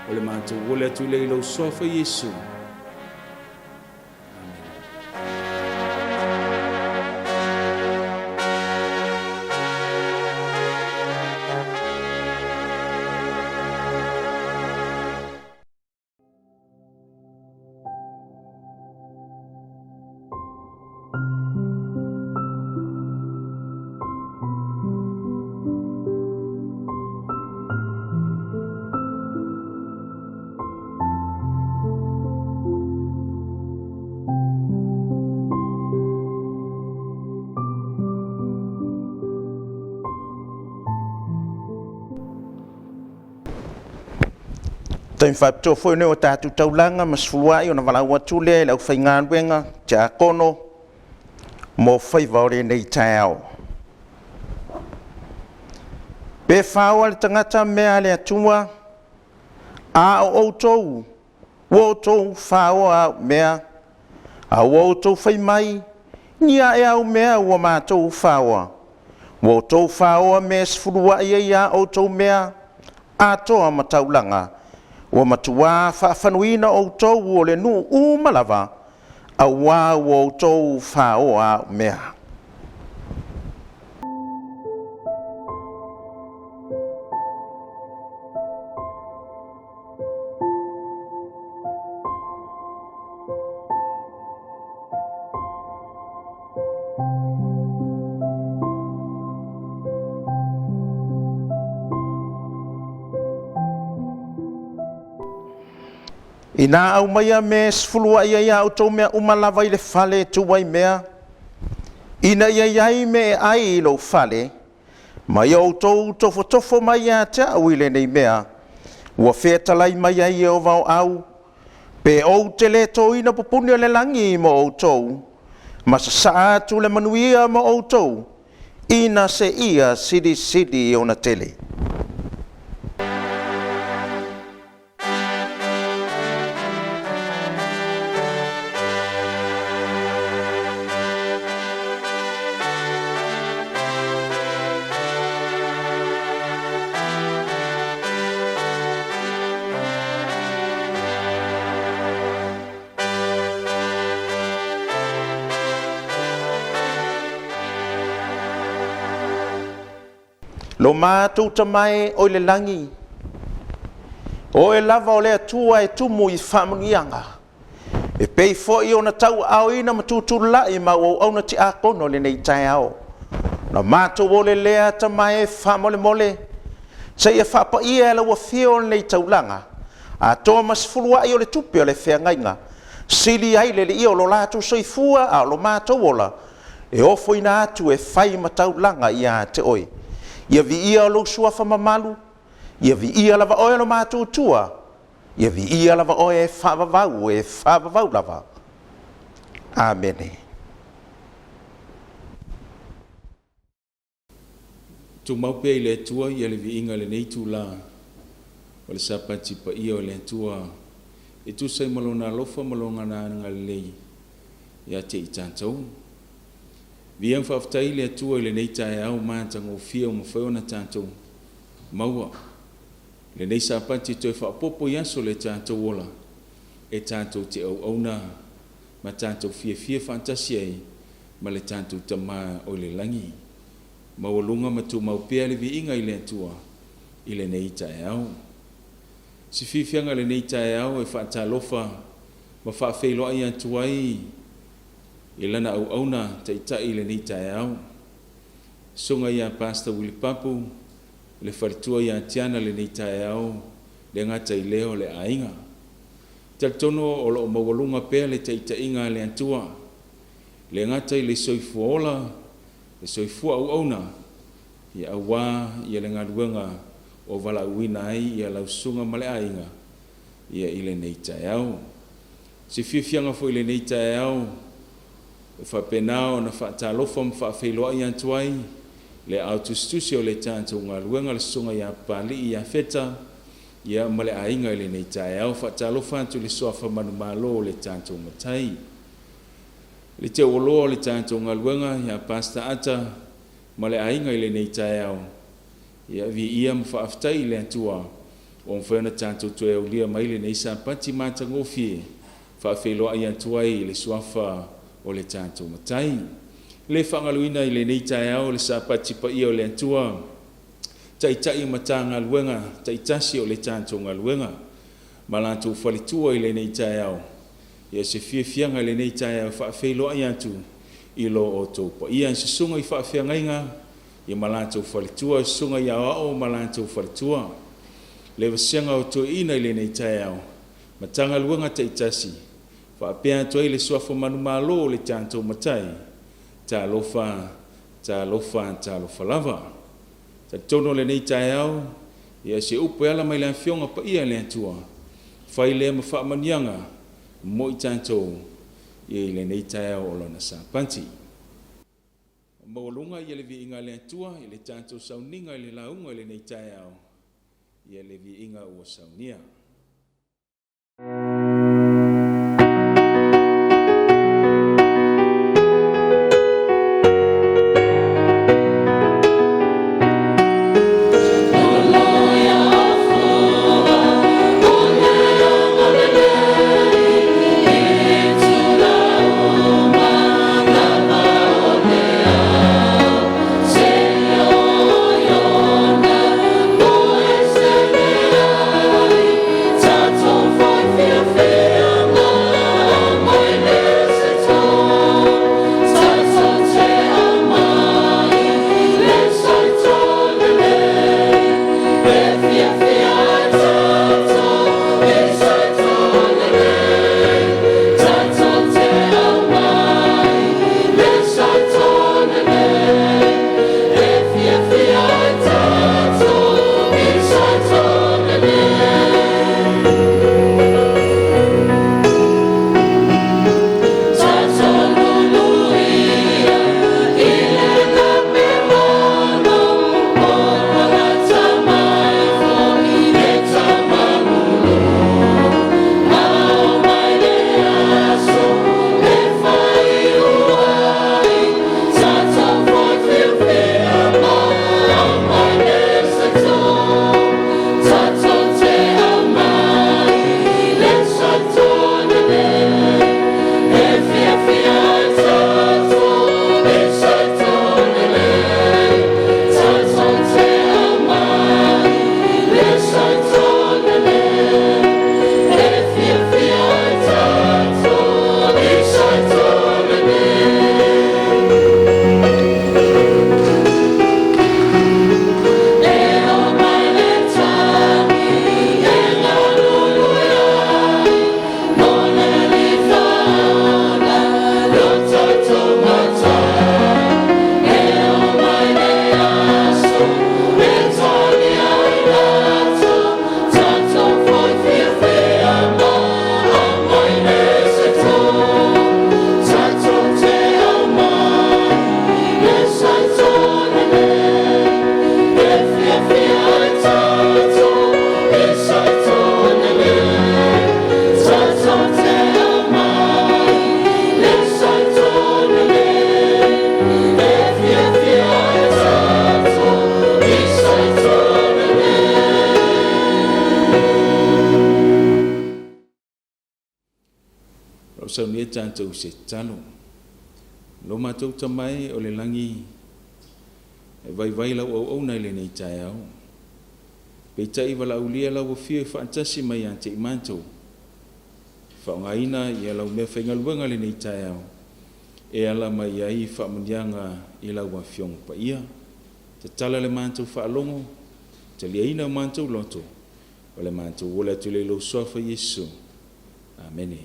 S2: o le mātou wole atu le lau sofa Yesu.
S3: Taim whapto foi neo tātu taulanga ma sfuluai o na wala watu le lau whai ngānuenga tia kono mō whai vaore nei tāo. Pe whaua le tangata mea le atua a o outou wotou whaua mea a wotou whai mai nia e au mea ua mātou whaua. Wotou whaua me sfuluai e ia outou mea a toa mataulanga. Wa matua whaafanuina o tau o le nu umalawa a wā o tau whaoa mea. Ina au maia me sfulua ia au tau mea umalava i le fale tuwai mea. Ina iai me ai lo fale. Ma ia o tau tofo mai a te au ile nei mea. Ua whetalai mai ai o vau au. Pe o te le tau ina popuni o le langi mo o tau. Ma sa saa tu le manuia mo o tau. Ina se ia sidi o na tele. Lo mātou tamai o le langi. O e lava o le atua e tumu i whamungianga. E pei fo i o na tau au ina matuturu lai ma au na ti a kono le nei tai ao. Na mātou o le lea tamai e whamole mole. Sa ia whapa ia e la ua whio nei taulanga. A toa masfulua i o le tupi o le whengainga. Sili ai le i o lo lātou soifua a lo mātou ola. E ofo ina atu e whai mataulanga i a te oi. Ia vi ia lo suafa mamalu, ia vi ia lava oe lo mātou tua, ia vi ia lava oe e whavavau lava. Amene.
S2: Tu maupe i le tua ia le vi inga le neitu la, o le sapati pa ia o le tua, e tu sai malona lofa malonga na nga lei, ia te i tātou. Viam whaftai le atua i le nei tae au mātanga o fia o mawhaiona tātou. Maua, le nei sāpati toi whapopo i aso le tātou ola, e tātou te au auna, ma tātou fia fantasi ai, ma le tātou tamā o le langi. Maua lunga ma tu maupea le vi inga i le atua, i le nei tae au. Si fifianga le nei tae au e whaatalofa, ma whaafeiloa i atuai, i lana au auna taitai le ni tae au. Sunga ia Pastor Willy Papu, le wharitua ia tiana le ni tae au, le ngata i leo le ainga. Taltono o lo mawalunga pea le taitai le antua, le ngata i le soifua ola, le soifua au auna, i awa i le ngaruenga o vala uina ai i lau sunga male ainga, i le ni tae au. Si fifianga fo i le ni tae au, fa penao na fa talofa fa feiloa i antuai le autostusio le tātou ngā luenga le sunga ia pali ia feta ia male ainga le nei tae au fa talofa atu le soafa manu malo le tātou matai le te oloa le tātou ngā luenga ia pasta ata male ainga le nei tae au ia vi ia mfa aftai le atua o mwhena tātou tue au lia mai le nei sāpati mātangofi fa feiloa i antuai le soafa o le tātou matai. Le whangaluina i le nei tae au le sāpati pa ia o le antua. Tai mata ngā luenga, taitasi o le tātou ngā luenga. Malantou whalitua i le nei tae au. Ia se fianga i le nei tae au whaafeiloa i atu i lo o tau pa. Ia se sunga i whaafeangainga, ia malantou whalitua, sunga i ao malantou whalitua. Le wasianga o tau ina i le nei tae au. Matanga luenga taitasi. Whaapea toi le soafa manu malo le tātou matai, tā lofa lava. Ta tono le nei tae au, ia se upo ala mai le fionga pa ia le atua, whai le ma whaamanianga, mo i tātou, ia le nei tae au o lona sāpanti. Mawalunga ia le vi inga le atua, ia le tātou sauninga i le launga le nei tae au, ia le vi inga ua saunia. saunia tātou se talo. Lo mātou tamai o le langi e vai lau au nei le nei tai au. Pei tai wala ulia lau fio e whaantasi mai ante i mātou. Whaongaina i lau mea whaingaluanga le nei tai au. E ala mai ai whaamunianga i lau wa fiong pa ia. Te tala le mātou whaalongo, te liaina mātou loto, o le mātou wole atu le lo sofa Yesu. Amene.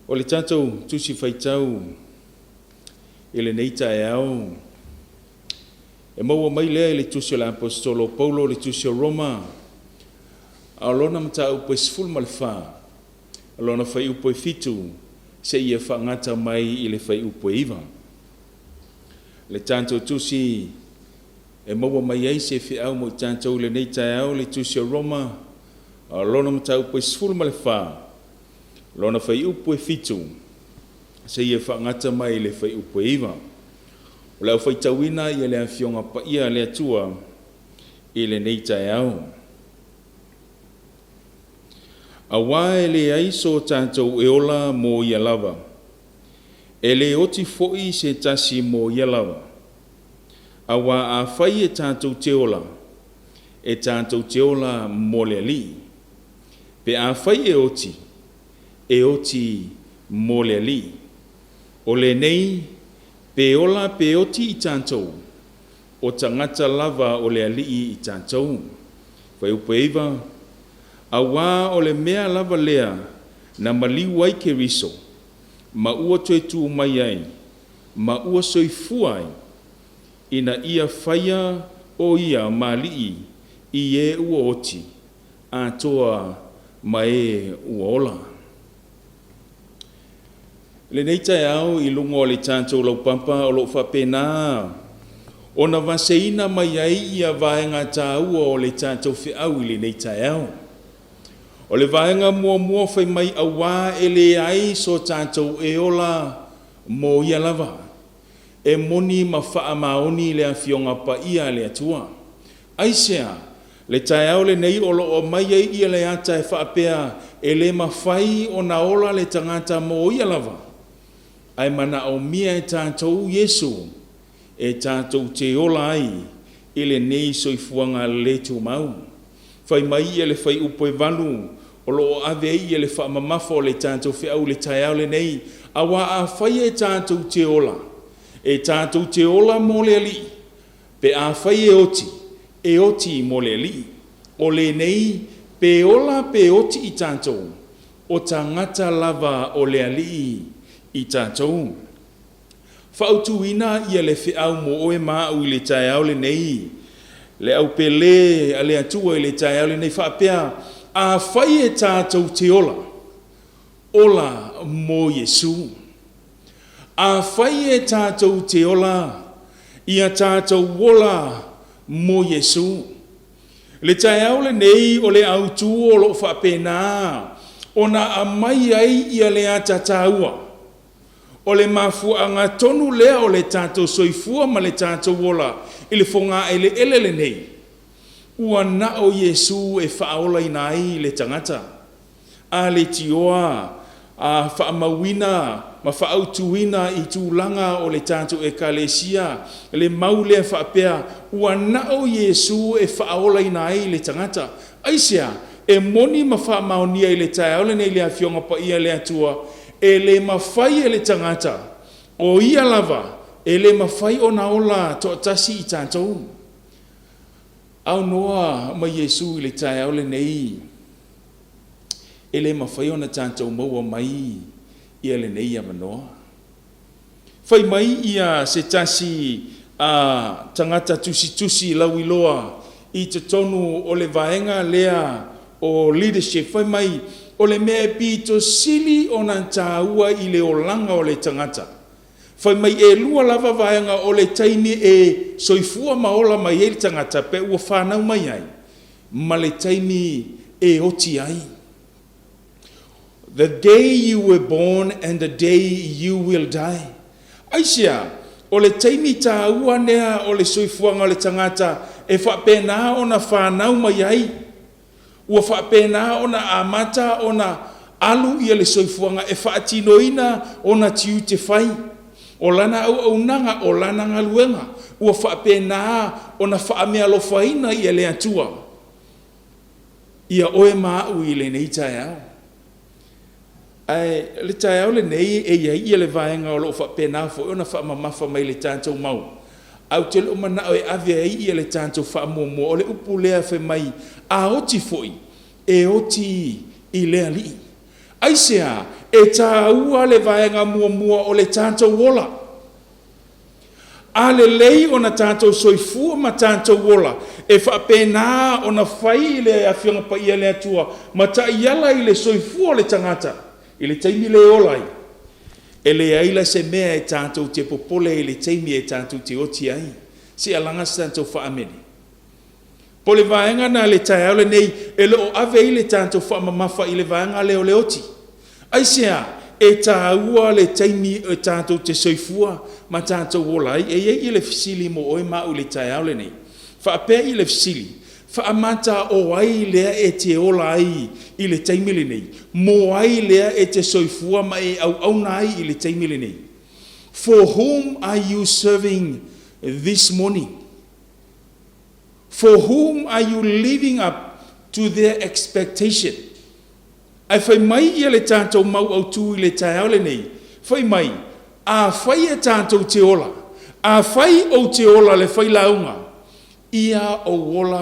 S2: O le tātou tusi whaitau, i le neita e au, e maua mai lea i le tusi o le apostolo Paulo, le tusi o Roma, a lona mta upo esful malfa, a lona whai upo e fitu, se ia whaangata mai i le whai upo iwa. Le tātou tusi, e maua mai ai se whi au mo i tātou le neita e au, le tusi o Roma, a lona mta upo esful malfa, lona whai upo e fitu, se ia whaangata mai le whai upo iwa. O leo whai tauina i le awhionga pa ia le atua i le neita e au. A wae le aiso tātou e ola mō ia lava. E le oti foi se tasi mō ia lava. A wā a whai e tātou te ola. E tātou te ola mō le li. Pe a whai e oti mō le li. O le nei, pe ola pe oti i tātou. O tangata lava o le ali i tātou. Whai upeiva, a wā o le mea lava lea na maliu ai ke riso, ma ua toe tu mai ai, ma ua soifua ai, ina ia whaia o ia malii i e ua oti, a toa ma e ua ola. Le neita e au i lungo o le tātou lau pampa o lo whapena, o na vaseina mai ai ia vaenga tā ua o le tātou whiau i le neita e au. O le vaenga mua whai mai a wā e le ai so tātou e ola mō ia lava. E moni ma wha maoni le awhionga pa ia le atua. Aisea, le tai au le nei olo o mai ai ia le ata e whaapea e le mawhai o na ola le tangata mō ia lava. Ai mana o mia e tātou Yesu e tātou te ola ai i le nei soifuanga le tu mau. Whai mai ia le whai upo e vanu, o lo ave ia le wha mamafo le tātou whiau le tai au le nei, a wā a whai e tātou te ola. E tātou te ola mō le ali, pe a whai e oti mō le ali. O le nei, pe ola pe oti i tātou, o tangata lava o le ali i tātou. Whautuina ia le whiau mō oe māu i le tai au le nei, le au pele a le atua i le tai au le nei whaapea, a whai e tātou te ola mō Yesu. A whai e tātou te ola, ia tātou wola mō Yesu. Le tai au le nei o le autu o lo whapena, o na a mai ai ia le ata tāua. O le mafuanga tonu lea o le tātou soifua ma le tātou wola, i le whonga e le ele nei. Ua na o Yesu e whaola i nai le tangata. A le tioa, a whaamawina, ma whaautuina i tūlanga o le tātou e kalesia, le maule e whaapea, ua na o Yesu e whaola i nai le tangata. Aisea, e moni ma whaamaonia i le tai au le nei le awhionga pa ia le atua, e le mawhai e le tangata, o ia lava, e le mawhai o na ola to atasi i tātou. Au noa ma Yesu i le tai au le nei, e le mawhai o na tātou maua mai i le nei a manoa. Whai mai ia se tasi a tangata tusi lau iloa i te tonu o le vaenga lea o leadership. Whai mai o le mea pito sili o na tāua i le olanga o le tangata. Whai mai e lua lava vaenga o le taini e soifua maola mai e le tangata pe ua whanau mai ai. Ma le taini e oti ai. The day you were born and the day you will die. Aisia, o le taini tāua nea o le soifuanga o le tangata e whapena o na whanau mai ai. ua whaapena ona amata ona alu ia le soifuanga e whaatinoina ona tiu te whai. O lana au nanga o lana ngaluenga. Ua whaapena ona whaamea lo whaina ia le atua. Ia oe maau i le nei tae au. Ai, le tae au le nei e ia le vaenga o lo whaapena fo ona whaamamafa mai le tātou mau. Au te leo mana o e avea ia le tātou whaamua o le upu lea whe mai a oti foi e oti i lea li. Aisea, e tā ua le vaenga mua o le tātou wola. A le lei o na tātou soifua ma tātou wola. E whaapena o na whai le awhianga pa ia le atua. Ma ta iala i le soifua le tangata. I le taimi le olai. E le aila se mea e tātou te popole i le taimi e tātou te oti ai. Si alanga sa tātou whaamene. Po le vaenga na le tae au le nei, e le o ave i le tātou whaamamafa i le vaenga leo le oti. Aisea, e tā ua le taimi e tātou te soifua ma tātou wolai, e i le fisili mo oi mau le tae au le nei. Whaapea i le fisili, whaamata o ai lea e te ola ai i le taimi le nei. Mo ai lea e te soifua ma e au nai i le taimi le nei. For whom are you serving this morning? For whom are you living up to their expectation? Ai whai mai ia le tātou mau au tū i le tae au le nei. Whai mai, a whai e tātou te ola. A whai o te ola le whai launga. Ia o wola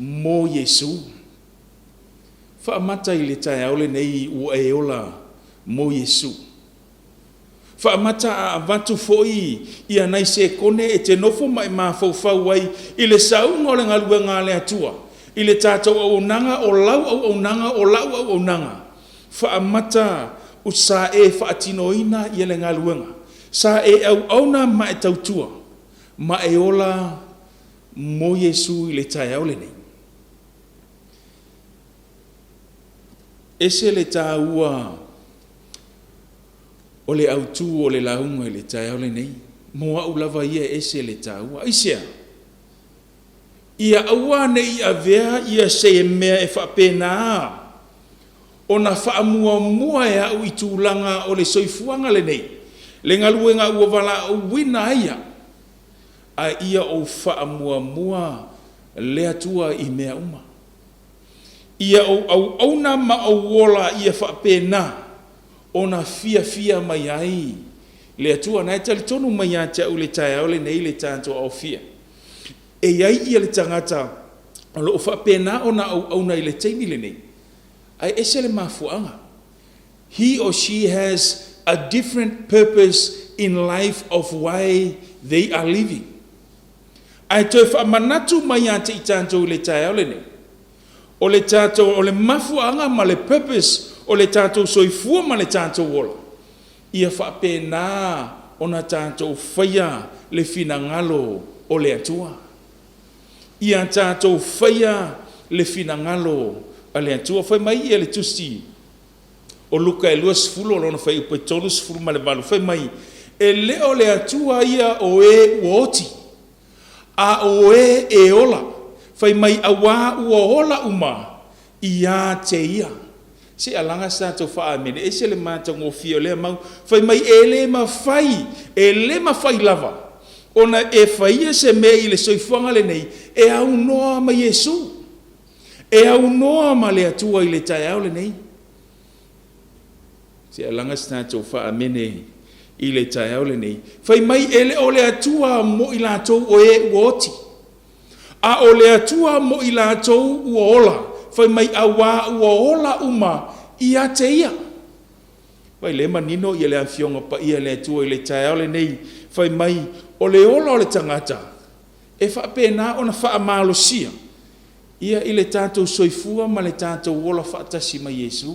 S2: mō Yesu. Whaamata i le tae au le nei ua e ola mō Yesu. Whaamata a vatu foi ia nei se kone e te nofo mai mā whau ai i le saunga o le ngalua ngā le atua. I le tātou au nanga o lau au nanga o lau au nanga. Whaamata u sa e whaatinoina i le ngaluenga. Sa e au na ma e tautua. Ma e ola mō Yesu i le tae au le nei. Ese le tā ua o le autu o le launga i le tae au le nei. Mo au lava ia ese le tā ua. Aisea. Ia aua nei a vea ia se mea e whaapena. O na whaamua e au i tūlanga o le soifuanga le nei. Le ngaluenga ua wala o wina ia. A ia o whaamua le atua i mea uma. Ia o auna ma o wola ia whaapena. O na fia mai ai. Le atua na e tali tonu mai a te au le tae au le nei le tātou au fia. E iai ia le tangata o lo whapena o na au na i le teimi le nei. Ai ese le mafuanga. He or she has a different purpose in life of why they are living. Ai toi whamanatu mai ate i tātou le tae au le nei. O le tātou o le mafuanga ma le purpose o le tātou soifua ma le tātou wola. Ia whapena o na tātou whaia le finangalo o le atua. Ia tātou whaia le finangalo a le atua. Whai mai ia le tusi o luka e luas fulu o lona whai upe tolus fulu ma le valu. Whai mai e leo le atua ia o e uoti. A o e ola. Whai mai awa ua ola uma ia te ia. Se alanga sa tau wha amene. E se le mātau ngofia o lea mau. Whai mai e le ma whai. E le ma whai lava. Ona e whaia se mea i le soifuanga le nei. E au noa ma Yesu. E au noa ma le atua i le tae au le nei. Se alanga sa tau wha amene i le tae au le nei. Whai mai e le o le atua mo i lātou o e uoti. A o le atua mo i lātou ua ola. Whai mai awa ua ola uma i a te ia. Whai le manino i le awhionga pa i le atua i le tae au le nei. Whai mai o le ola o le tangata. E whaapena o na whaamalosia. Ia i le tātou soifua ma le tātou ola whaatasi ma Yesu.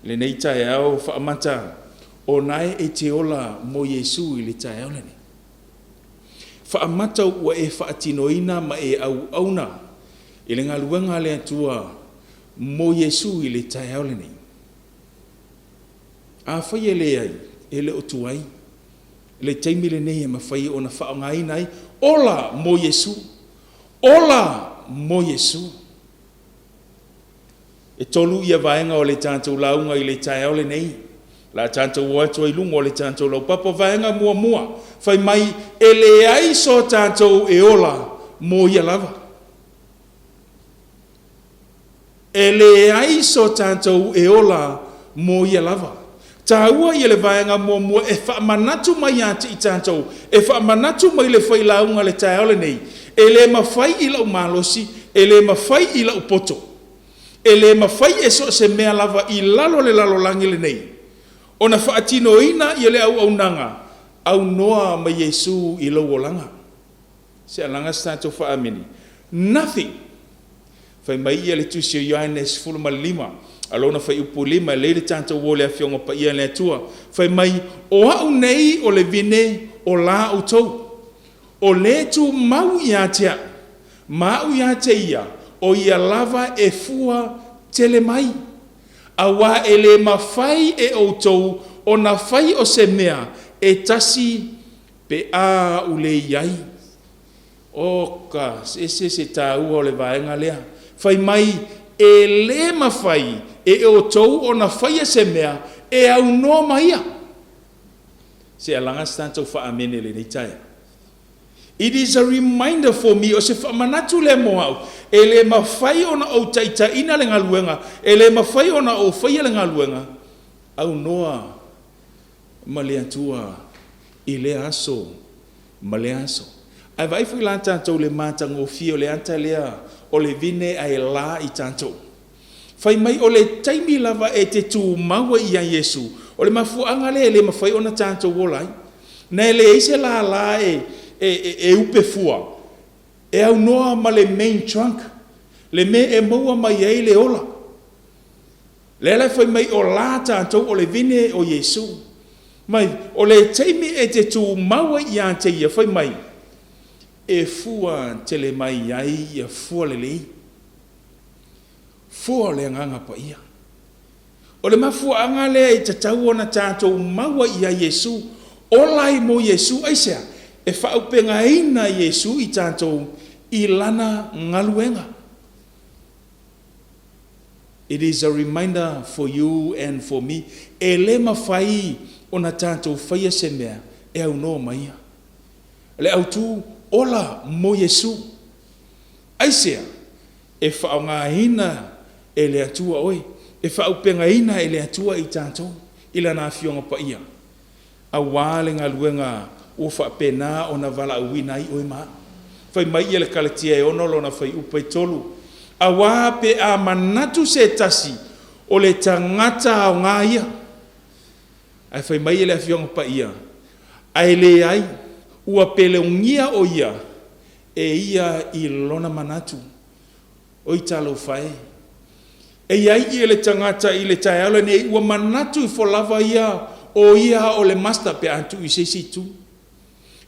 S2: Le nei tae au whaamata o nae e te ola mo Yesu i le tae au le nei. Whaamata ua e whaatinoina ma e au na. I le ngaluenga le atua mo Yesu i le tae au le nei. A whai e le ai, e le otu ai. Le taimi le nei e mawhai o na whaongai nai. Ola mo Yesu. Ola mo Yesu. E tolu ia vaenga o le tātou launga i le tae ole nei. La tātou watu i lunga o le tātou lau papa vaenga mua mua. Whai mai e le ai so tātou e ola mo ia lava. E le ai so tātou e ola mo ia lava. Tā ua i le vaenga mua mua e wha manatu mai ati i tātou. E wha manatu mai le whai launga le tae ole nei. E le mawhai i lau malosi, e le mawhai i lau poto. E le mawhai e so se mea lava i lalo le lalo langi le nei. O na whaatino ina i le au nanga, au noa ma Yesu i lau o langa. Se alanga tātou whaamini. Nothing. Whai mai i le tusi o Ioannes 4:5. Alona whai upu 5, leile tātou wole a whionga pa ia le atua. Whai mai, o au nei o le vine o la o tau. O le tu mau ia tea, mau ia te ia, o ia lava e fua tele mai. Awa e le mawhai e o tau, o na whai o se mea, e tasi pe a ule iai. O ka, se tā ua o le vaenga lea. Whai mai, e le mawhai, e o tau, o na whai e se mea, e au noa maia. Se alanga stantou wha amene le nei tae. It is a reminder for me, o se whamanatu le moau, e le mawhai o na o taita ina le ngaluenga, e le mawhai o na o whai le ngaluenga, au noa ma le atua i le aso, ma le aso. Ai vai fui lan tātou le mātang o fio le anta lea o le vine ai la i tātou. Whai mai o le taimi lava e te tū maua i a Yesu, o le mafuanga le mawhai o na tātou wolai, na le eise la e upe fua, e au noa ma le main trunk, le me e maua mai ei le ola. Le lai whai mai o la tātou o le vine o Yesu, mai o le taimi e te tū maua i a te ia whai mai, e fua tele mai ai ia fua le lei. Fua le nganga pa ia. O le mafua anga le e tatau ona tātou maua i a Yesu, o lai mo Yesu aisea, e whaupenga ina Yesu i tātou i lana ngaluenga. It is a reminder for you and for me. E le mawhai o na tātou whaia se mea e au noa maia. Le au tū ola mo Yesu. Aisea, e whaonga ina e le atua oi. E whaupenga ina e le atua i tātou. Ila nā whionga pa ia. A wāle ngā luenga o whapena o na wala uwina i oi maa. Whai mai ia le kalatia e onolo na whai upai tolu. A wāpe a manatu se tasi o le tangata o ngā ia. Ai whai mai ia le whionga pa ia. Ai le ai. Ua pele ungia o ia, e ia i lona manatu, o i talo whae. E iai i le tangata i le tae ala ne, ua manatu i folava ia, o ia o le master pe antu i sesi tu.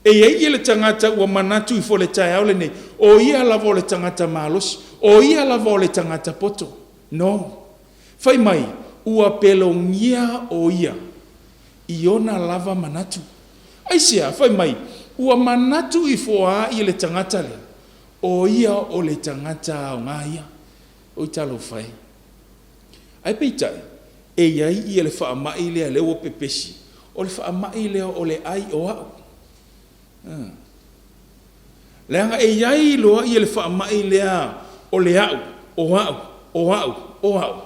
S2: E iai i le tangata ua manatu i fo le tae ala ne, o ia lava o le tangata malos, o ia lava o le tangata poto. No. Whai mai, ua pele ungia o ia, i ona lava manatu. Aisea, whai mai, ua manatu i foa i le tangata le, o ia o le tangata o ngā ia, o i talo whai. Ai peitai, e iai i le wha mai lea leo pepesi, o le wha mai lea o le ai o au. Leanga e iai loa i le wha mai lea o le au, o au, o au, o au.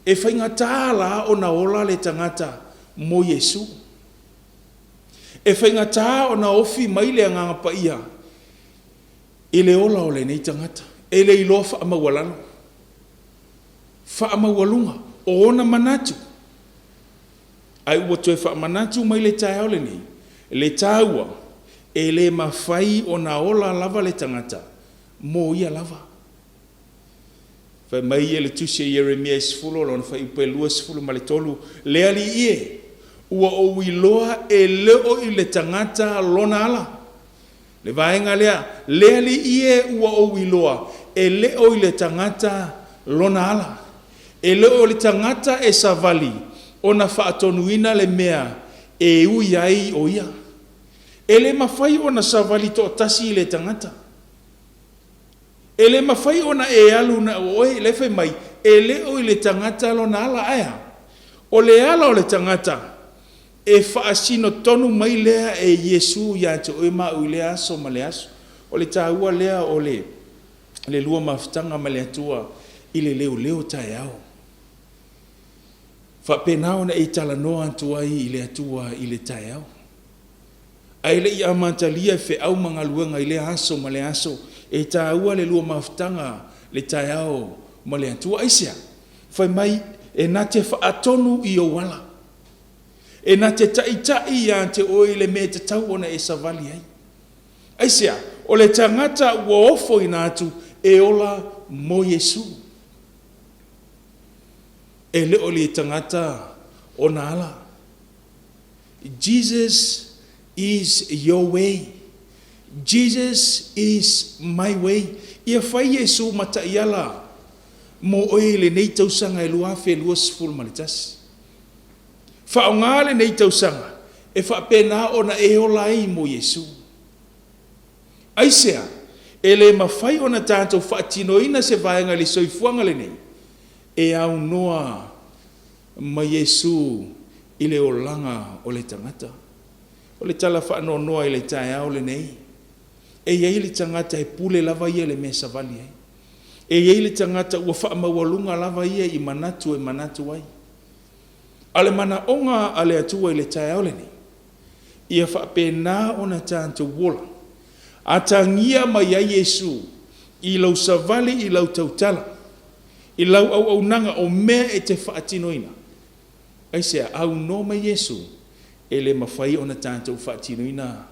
S2: E whainga la o na ola le tangata mo Yesu. E whainga tā o na ofi mai le nganga pa ia. E le ola o le nei tangata. E le ilo whaamawalano. Whaamawalunga. O ona manatu. Ai ua toe whaamanatu mai le tae o le nei. Le tāua. E le mawhai o na ola lava le tangata. Mo ia lava. Whai mai e le tusia Jeremia sifulu. Lona whai upe lua sifulu ma le tolu. Le ali ie. Ua o iloa e leo i le tangata lona ala. Le vaenga lea, lea li ie ua o iloa e leo i le tangata lona ala. E leo le tangata e savali o na whaatonuina le mea e ui ai o ia. E le mawhai o na savali to tasi i le tangata. E le mawhai o na e alu na oe le whai mai e le o i le tangata lo na ala aia. O le ala o le tangata, e whaasino tonu mai lea e Yesu ia te oima ui le aso ma le aso. O le tāua lea o le lua mafutanga ma le atua i le leo tae au. Whapenao na e tala noa antua i le atua i le tae au. Ai le i amantalia fe au mangaluanga i le aso ma le aso, e tāua le lua mafutanga le tae au ma le atua aisia. Whai mai e na te whaatonu i o wala. E na te tai ia te oi le me te tau ona e savali ai. Aisia, o le tangata ua ofo i nātu e ola mo Yesu. E le o le tangata o nala. Jesus is your way. Jesus is my way. Ia whai Yesu mata iala mo oe le nei tausanga e lua fe lua sifuru malitasi. Whaonga le nei tausanga e whapena ona e ola ai mo Yesu. Aisea, e le mawhai ona tātou whaatinoina se vaenga le soifuanga le nei. E au noa ma Yesu i le olanga o le tangata. O le tala whaano noa i le tae au le nei. E iei le tangata e pule lava ia le mesa vali ai. E iei le tangata ua wha mawalunga lava ia i manatu e manatu ai. Ale mana onga ale atua i le tae au le nei. Ia wha pena ona tātou wola. Atangia mai ai Yesu i lau savali i lau tautala. I lau au nanga o mea e te whaatinoina. Aisea, au no mai Yesu e le mawhai ona tātou whaatinoina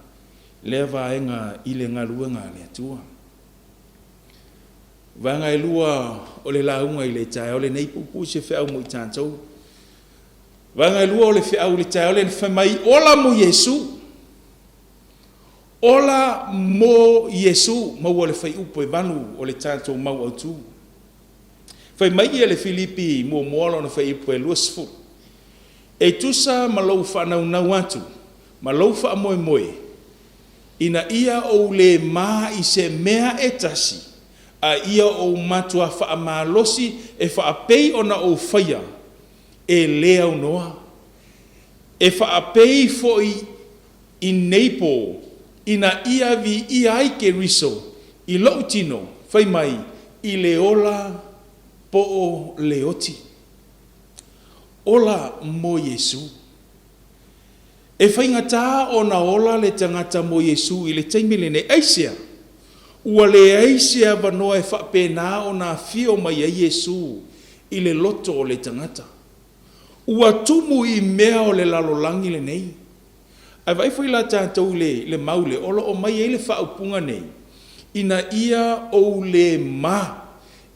S2: lea vaenga i le ngaruanga le atua. Vanga e lua o le launga i le tae o le nei pupu se whea mo i tātou. Vanga e lua o le whea o le tae o le whamai ola mo Yesu. Ola mo Yesu mau le fai upo e vanu o le tātou mau au tū. Fai mai e le Filipi mua moala na fai upo e luasfu. E tusa malau whanau nau atu, malau wha moe moe, ina ia o le maa i se mea e tasi, a ia o matua wha malosi e wha pei ona o whaia, e lea unoa. E wha pei fo i neipo, ina ia vi ia aike riso, i lau tino, whai mai, i le ola po o leoti. Ola mo Yesu. E whaingata o na ola le tangata mo Yesu i le taimile ne aisea. Ua le aisea vanoa e whapena o na fio mai a Yesu i le loto o le tangata. Ua tumu i mea o le lalolangi le nei. Ai vai fwai la tātou le maule, ola o mai e le whaupunga nei. Ina ia o le ma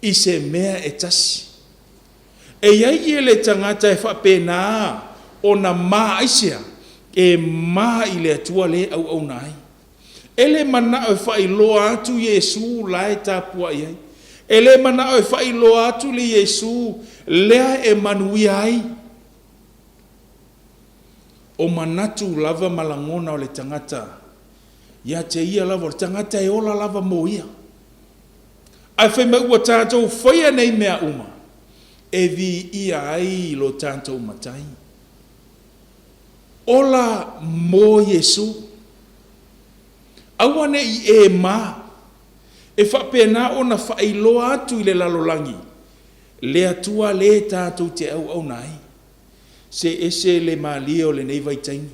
S2: i se mea e tasi. E iai e le tangata e whapena o na ma aisea, e ma i le atua le au nai. E le mana o whai loa atu Yesu lae tāpua iai. E le mana o whai loa atu le Yesu lea e manuia ai. O manatu lava malangona o le tangata, ia te ia lava o le tangata e ola lava mo ia. Ai whai mai ua tātou whaia nei mea uma. E vi ia ai lo tātou matai. Ola mo Yesu. Awane i e ma. E whapena o na whailoa atu i le lalolangi. Le atua le tātou te au nai. Se ese le malia o le nei vai taimi.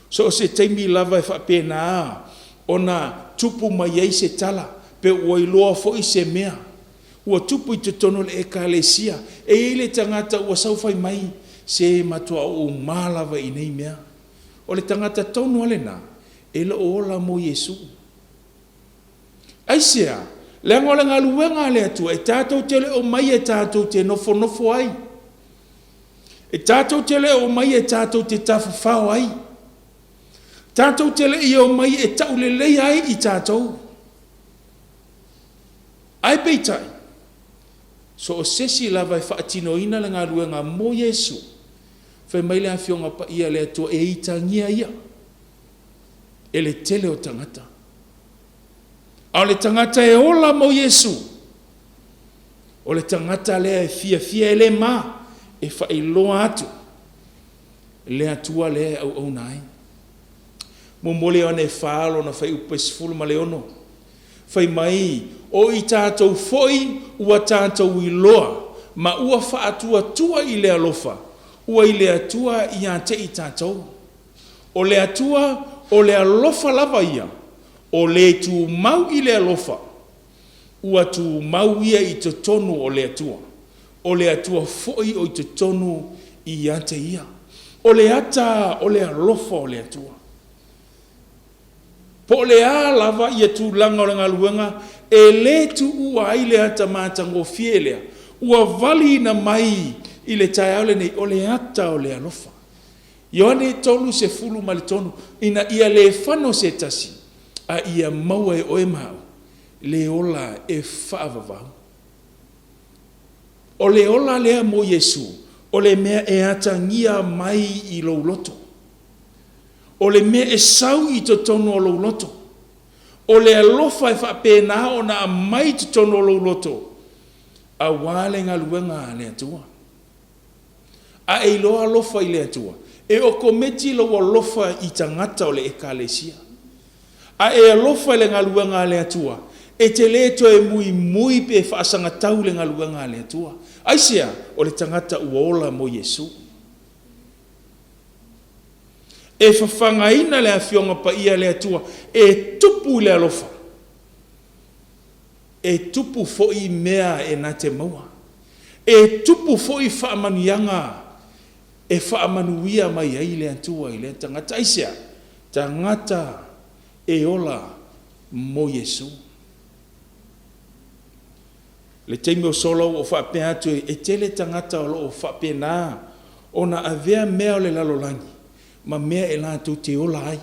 S2: So se taimi lava e whapena o na tupu mai ei se tala. Pe wailoa fo i se mea. Ua tupu i te tono le ekalesia, e ele tangata ua saufai mai, se matua o malava i nei mea. O le tangata tonu alena, e le ola mo Yesu. Aisea, le angola ngā luenga le atua, e tātou te le o mai e tātou te nofo ai. E tātou te le o mai e tātou te tawhawhao ai. Tātou te le i o mai e tau le lei ai i tātou. Ai peitai. So o sesi lava e whaatinoina le ngā ruenga mo Yesu. Whai mai le awhionga pa ia le atua e itangia ia. E le tele o tangata. Au le tangata e ola mo Yesu. O le tangata lea e fia ele mā, e whailoa atu. Le atua lea au nai. Mo mole ane whaalo na whai upe sifulu ma leono. Whai mai, o i tātou foi, ua tātou i loa, ma ua whaatua tua i le alofa, ua i le atua i ante i tātou. O le atua, o le alofa lava ia, o le tu mau i le alofa, ua tu mau ia i te tonu o le atua foi o i te tonu i ante ia. O le ata, o le alofa o le atua. Po le a lava ia tu langa o le ngaluenga, e le tu ua i le ata mātango fielea, ua vali na mai i le taiaole nei o le ata o le alofa. Ioane tolu se fulu ma le tonu, ina ia le whano se tasi, a ia maua e oe mau, le ola e whaavavau. O le ola lea mo Yesu, o le mea e atangia mai i lou loto. O le mea e sau i to tonu o lou loto. O le alofa e whapena o na mai to tonu o lou loto. A wale ngā luenga le atua. A e loa alofa i le atua. E o kometi lo alofa i tangata o le ekalesia. A e alofa i le ngā luenga le atua. E te le to e mui pe whaasanga tau le ngā luenga le atua. Aisea o le tangata uola mo Yesu. E whawhangaina le awhionga pa ia le atua, e tupu le alofa. E tupu fo i mea e na te maua. E tupu fo i whaamanuianga, e whaamanuia mai ai le atua i le tangata. Aisea, tangata e ola mo Yesu. Le teimi o solo o whapea atu e tele tangata o lo whapena o na avea mea o le lalolangi. Ma mea e lātou te ola ai.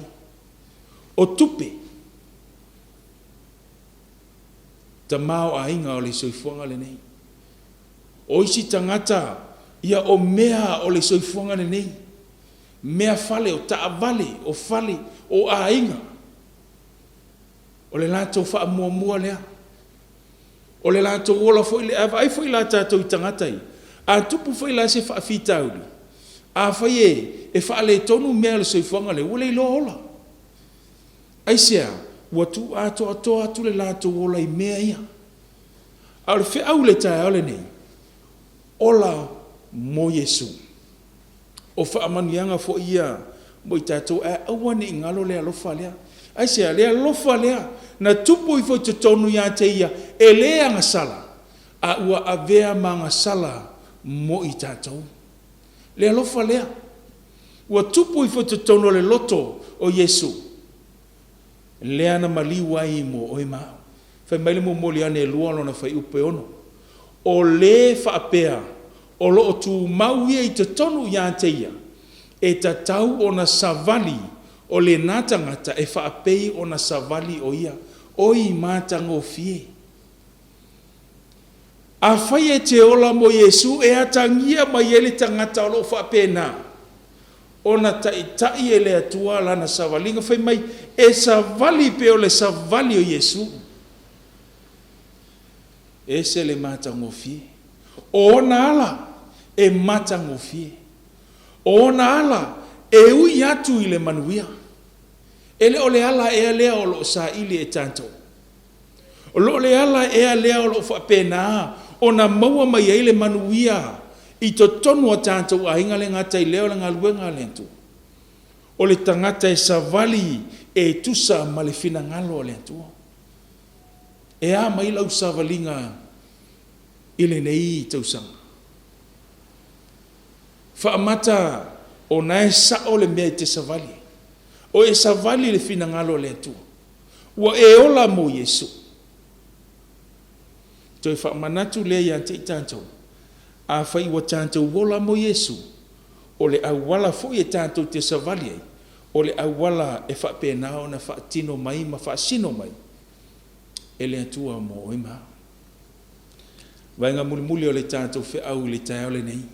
S2: O tupe, ta mao a inga o le soifuanga le nei. O isi tangata, ia o mea o le soifuanga le nei. Mea fale o taavale, o fale, o a inga. O le lātou wha mua lea. O le lātou ola foi le ava, ai foi la tātou i tangata i. A tupu foi la se wha fitauri. A whaie, e whaale tonu mea le soifuanga le, ua le ilo ola. Aisea, ua tu ato atu le lato ola i mea ia. A le whi au le tae ole nei, ola mo Yesu. O whaamanianga fo ia, mo i tātou e awane i ngalo le alofa lea. Aisea, le alofa lea, na tupu i fo te tonu ia te ia, e lea ngasala, a ua avea ma ngasala mo i tātou. Le alofa lea. Ua tupu i fote tono le loto o Yesu. Lea na maliwa i mo oi mao. Whai maile mo moli ane e lualo na whai upe ono. O le whaapea. O lo o tu mauia i te tonu ia te ia. E ta tau o na savali. O le natangata e whaapei o na savali o ia. Oi mātango fie. A whai e te ola mo Yesu e atangia mai ele tangata o lo whapena. O na tai e le atua lana savalinga whai mai e savali pe o le savali o Yesu. E se le matango fie. O na ala e matango fie. O na ala e ui atu i le manuia. Ele o le ala e alea o lo sa ili e tanto. O lo le ala e alea o lo whapena. O na maua mai eile manuia i to tonu o tātou a inga le ngata i leo le ngaluenga le antu. O le tangata e savali e tusa ma le fina ngalo le antu. E a mai lau savalinga i le nei tausanga. Whaamata o na e sa o le mea te savali. O e savali le fina ngalo le antu. Ua e ola mo Yesu. Toi whaamanatu lea i ante i tātou. A whai wa tātou wola mo Yesu. O le awala fo i tātou te savali ai. O le awala e whapena o na whaatino mai ma whaasino mai. E le atua mo oima. Vainga muli o le tātou whi au le tai o le nei.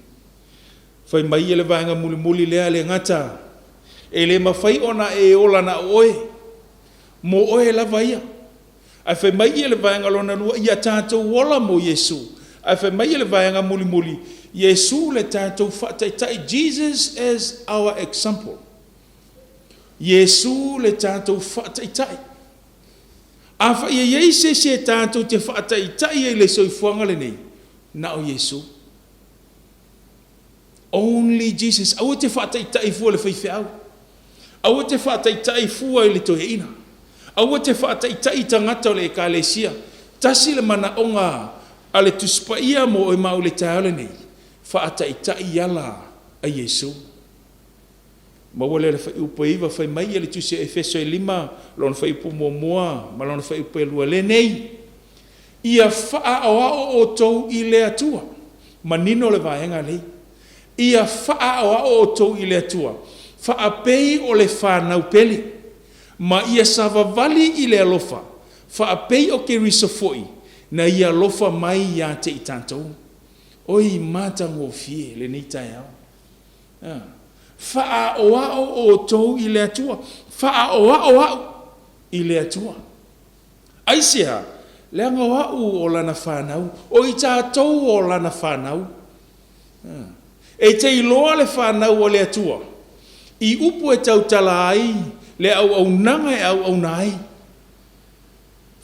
S2: Whai mai e le vainga muli lea le ngata. E le mawhai ona e ola na oe. Mo oe lava ia. Ai whai mai e le vaenga lona nua ia tātou wola mo Yesu. Ai whai mai le vaenga muli muli. Yesu le tātou whaataitai. Jesus as our example. Yesu le tātou whaataitai. A whai e yeise se tātou te whaataitai e le soifuanga le nei. Na o Yesu. Only Jesus. Aua te whaataitai fua le whaiwheau. Aua te whaataitai fua i le toheina. Aua te whaataitai tangata o le ekalesia. Tasi le mana onga a le tuspaia mo o mau le taole nei. Whaataitai ala a Yesu. Mawale le whai upa iwa whai mai le tusi Efeso 5. Lona whai upa mua. Ma lona whai upa lua le nei. Ia wha o tou i le atua. Manino le vaenga lei. Ia wha o tou i le atua. Wha pei o le whanau pele. Ma ia savavali i le alofa. Wha pei o ke risofoi. Na ia alofa mai ia te i tātou. Oi mata ngō fie le nei tai au. Wha o tou i le atua. Wha o i le atua. Aisea. Le anga wau o lana whanau. O i tātou o lana whanau. E te iloa le whanau o le atua. I upu e tau tala ai. Le au nanga e au nai.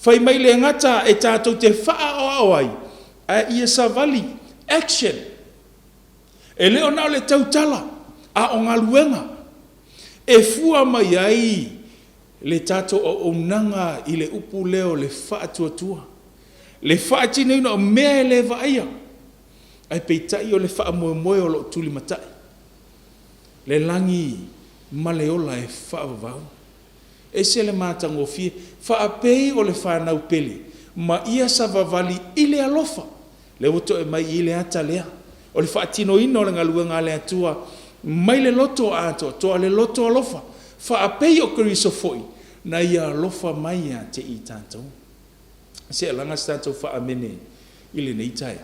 S2: Whai mai le ngata e tātou te wha o ai. A ia savali. Action. E leo nao le tau tala. A o ngā luenga. E fua mai ai. Le tātou o nanga i le upu leo le wha tua. Le wha tine ina o mea le vaia. Ai peitai o le wha moe o lo tuli matai. Le langi maleola e wha vavau. E se le mātango fie. Wha pei o le whanau pele. Ma ia sa vavali i le alofa. Le woto e mai i le ata lea. O le wha tino ina o le ngalua ngā le atua. Mai le loto ato. Toa le loto alofa. Wha pei o kariso foi. Na ia alofa mai a te i tātou. Se langa tātou wha amene i le nei taia.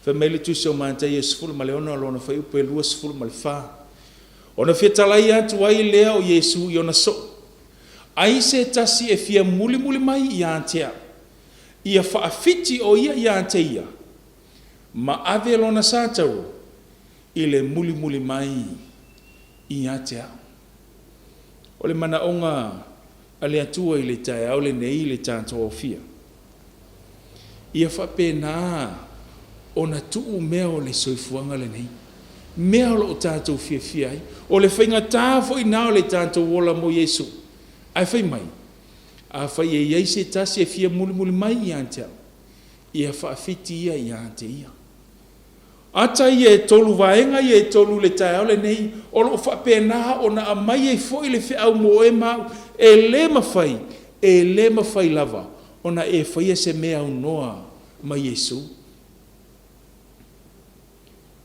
S2: Wha meile tusi o mātai e sifuru ma le ona alona whai upe lua sifuru ma le wha. Ona whia talai atu ai lea o Yesu i ona so. Ai se tasi e fia muli mai i antea. Ia wha fiti o ia i ante ia. Ma ave lona sātau i le muli mai i antea. O le mana onga a le atua i le tae au le nei le tātou o fia. Ia whapena o na tuu mea o le soifuanga le nei. Mea o lo tātou fia ai. O le whainga tāwho i nao le tātou wola mo Yesu. Ai whai mai. A whai e iei se tasi e fia muli mai i antea. Ia whaafiti ia i ante ia. Ata ia e tolu vaenga ia e tolu le tae au le nei. O lo whapena o na amai e fo i le whi au mo e mau. E le mawhai lava. O na e whaia se mea au noa ma Yesu.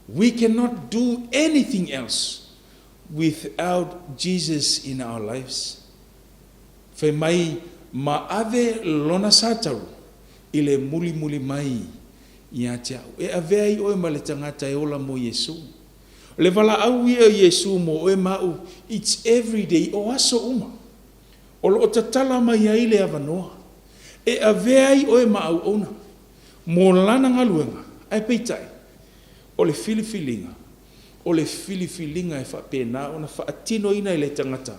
S2: We cannot do anything else without Jesus in our lives. Whai mai ma ave lona sātau i le muli mai i ateau. E avea i oe ma le tangata e ola mo Yesu. Le vala au ia Yesu mo oe mau. It's every day o aso uma. O lo tatala mai ai le avanoa. E avea i oe ma au ona. Mo lana ngaluenga. Ai peitai. O le filifilinga. O le filifilinga e whapena. O na whaatino ina i le tangata.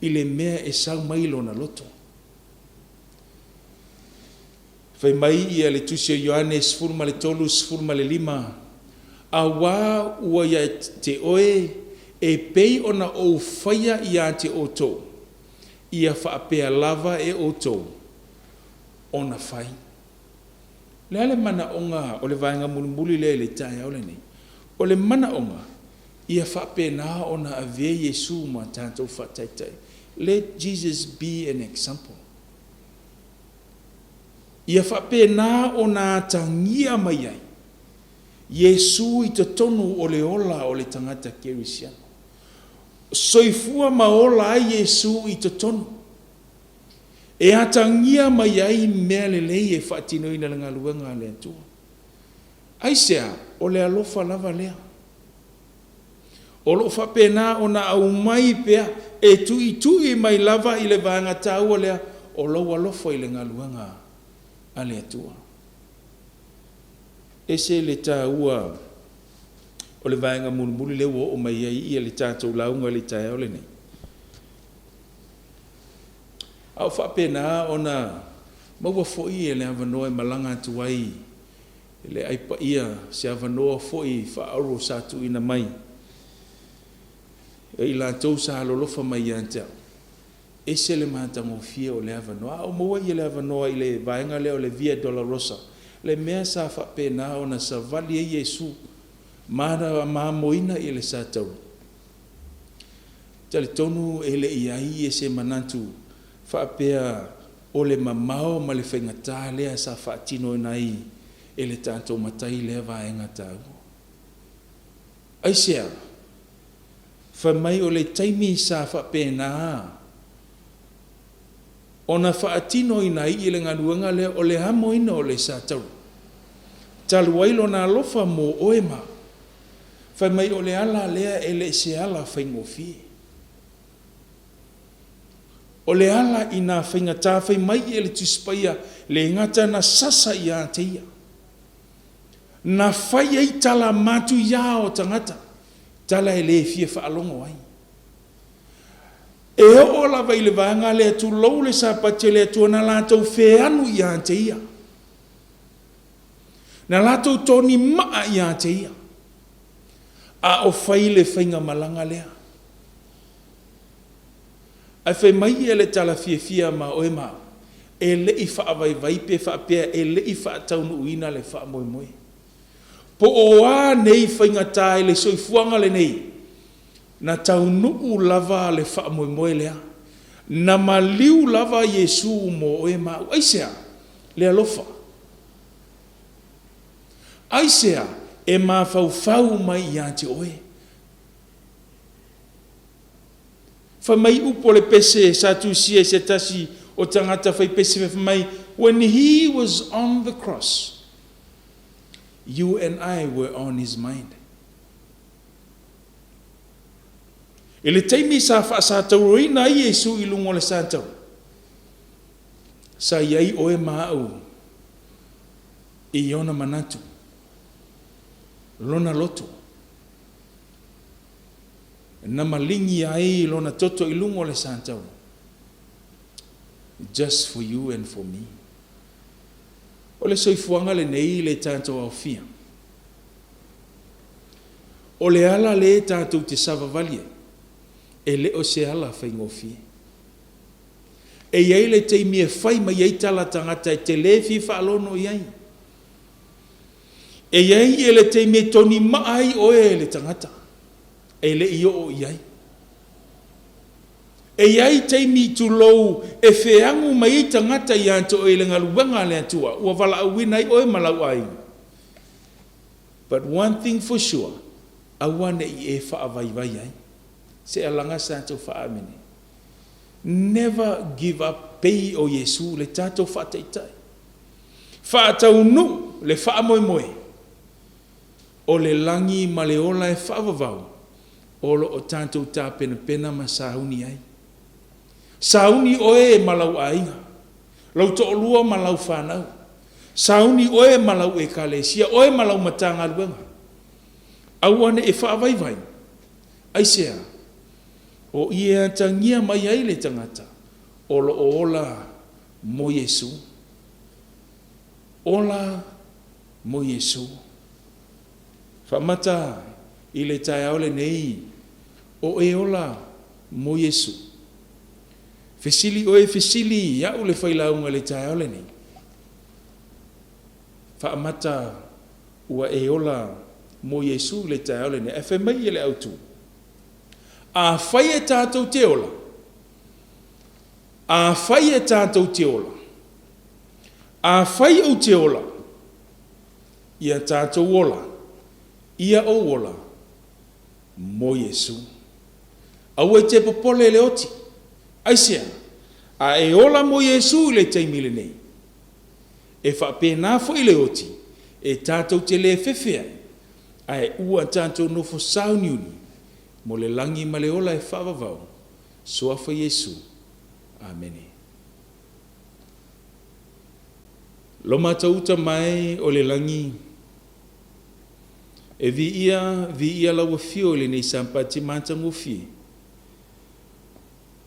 S2: I le mea e sau mailo na loto. Whai mai ia le tusi o Ioane sfurma le tolu sfurma le 5. A wā ua ia te oe e pei ona o whaia ia te oto. Ia whaapea lava e oto. Ona whai. Le ale mana onga o le vaenga mulumuli le tae au le nei. O le mana onga ia whaapea na ona avea Yesu ma tātou whaataitai. Let Jesus be an example. Ia whape nā o nā tangia mai ai. Yesu i te tonu o le ola o le tangata kerisiano. Soifua ma ola ai Yesu i te tonu. E a tangia mai ai mea le lei e whaatino ina le ngaluenga le atua. Aisea o le alofa lava lea. O lo whape nā o nā au mai pea e tui mai lava i le vanga tāua lea o lau alofa i le ngaluenga ale atua. e se le tā ua o le vaenga mulumuli le ua o mai ai ia le tātou launga le tae o le nei. Au whapena ona maua fo'i e le avanoa e malanga atu ai le aipa ia se avanoa fo'i whaaro sātu ina mai. E ila tau sa halolofa mai anta. E se le mātango fia o le avanoa. Au maua ia le avanoa i le vaenga leo le Via Dolorosa. Le mea sa whapena ona sa vali e Yesu. Mana maamoina i le sātau. Tale tonu e le iai e se manantu. Whapea o le mamao ma le whaingatā lea sa whaatino nai e le tātou matai lea vaenga tāu. Aisea, whamai o le taimi sa whapena ona whaatino nai i le ngaruanga lea o le hamoina o le sātau. Taluailo na alofa mo oema. Whamai o le ala lea e le se ala whaingofi. O le ala i nā whaingatā whai mai e le tuspaia le ngata na sasa i a teia. Na whai ei tala matu ia o tangata. Tala e le fia whaalongo ai. E o la vai le vanga le atu lou le sapate le atu na lātou wheanu i a teia. Na lātou toni maa i a teia. A o whai le whainga malanga lea. Ai whai mai e le tala fia ma oe ma. E le i wha avai vaipe wha pia e le i wha taunu uina le wha moe moe. Po o a nei whaingatai le soifuanga le nei. Na taunu u lava le wha moe moe lea. Na maliu lava Yesu mo oe ma. Aisea, le alofa. Aisea, e ma fau mai i ante oe. Whamai upo le pese sa tu sia se tasi o tangata whai pese whamai. When he was on the cross, you and I were on his mind. E le teimi sa wha sa tauroina i Yesu i lungo le sātau. Sa iai oe maau i ona manatu. Lona loto. Na malingi ai lona toto i lungo le sātau. Just for you and for me. O le soifuanga le nei le tātou au fia. O le ala le tātou te savavalia. E le o se ala whaingofia. E iei le teimi e whai mai ei tala tangata e te lefi whaalono iai. E iei e le teimi e toni maai oe le tangata. E le i o iai. E iai teimi tu lou e wheangu mai i tangata i anto e le ngaluanga le atua. Ua wala awina i oe malau ai. But one thing for sure, awane i e whaavai ai. Se alanga santo whaamene. Never give up pei o Yesu le tato whaateitai. Whaatau nu le whaamoe moe. O le langi ma le ola e whaavavau. Olo o tātou tā pena ma sauni ai. Sauni oe e malau ainga. Lau to olua malau whanau. Sauni oe malau e kalesia. Oe malau matanga luenga. Awane e whaavaivai. Aisea. O ia tangia mai ai le tangata. Olo o ola mo Yesu. Ola mo Yesu. Whamata i le tae aole nei. O e ola mo Yesu. Fesili oe fesili ia ule whailaunga le tae aole nei. Whamata ua e ola mo Yesu le tae aole nei. E whamai ele autu. A whai e tātou te ola. A whai e tātou te ola. A whai o te ola. Ia tātou ola. Ia o ola. Mo Yesu. Au e te popole le oti. Aisea. A e ola mo Yesu le teimile nei. E whapena fo i le oti. E tātou te le whewhea. A e ua tātou nofo sauniuni. Mo le langi ma le ola e whaavavau. Soafa Yesu. Amene. Lo matauta mai o le langi e vi ia la ua fio le nei sampati mātangu fi.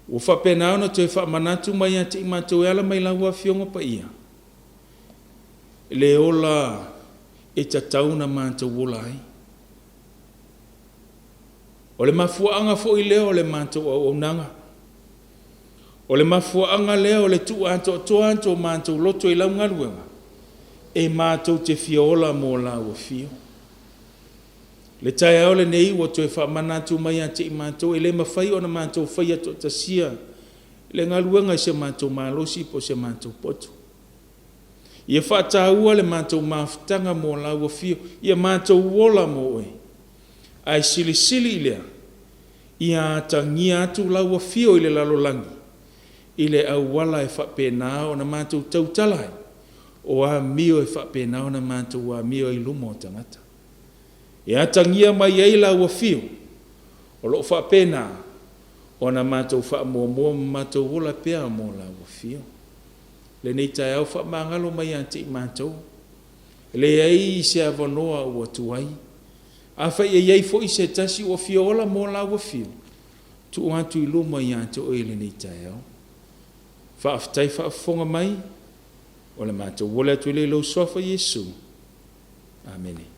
S2: Ua whapena ona toi whamanatu mai ati i mātou ala mai la ua fionga pa ia. Le ola e tatauna mātou wola ai. O le mafuaanga fo i leo o le mātou au nanga. O le mafuaanga leo le tu anto toanto mātou loto i lau ngaruenga. E mātou te fiola mō la ua fio. Le tai au le nei ua toi whamanatu mai ate i mātou e le mawhai o na mātou whai ato tasia. Le ngaruenga i se mātou mālosi po se mātou potu. Ia whaataua le mātou mawhtanga mō la ua fio. Ia mātou wola mō oe. Ai sili lea. Ia tangia atu la ua fio i le lalolangi. I le au wala e whapena o na mātou tautalai. O a mio e whapena o na mātou a mio i lumo tangata. Ia tangia mai ei la ua fio. O lo whapena o na mātou whaamua mātou wola pea mō la ua fio. Le nei tai au whamangalo mai ante i mātou. Le ei se avanoa ua tuai. A whai e iei fo i se tasi ua fiola mō la ua fio. Tu atu i luma i ante o ele nei tai au. Whaaftai whaafonga mai. O le mātou wola tu le lau sofa Yesu. Amen.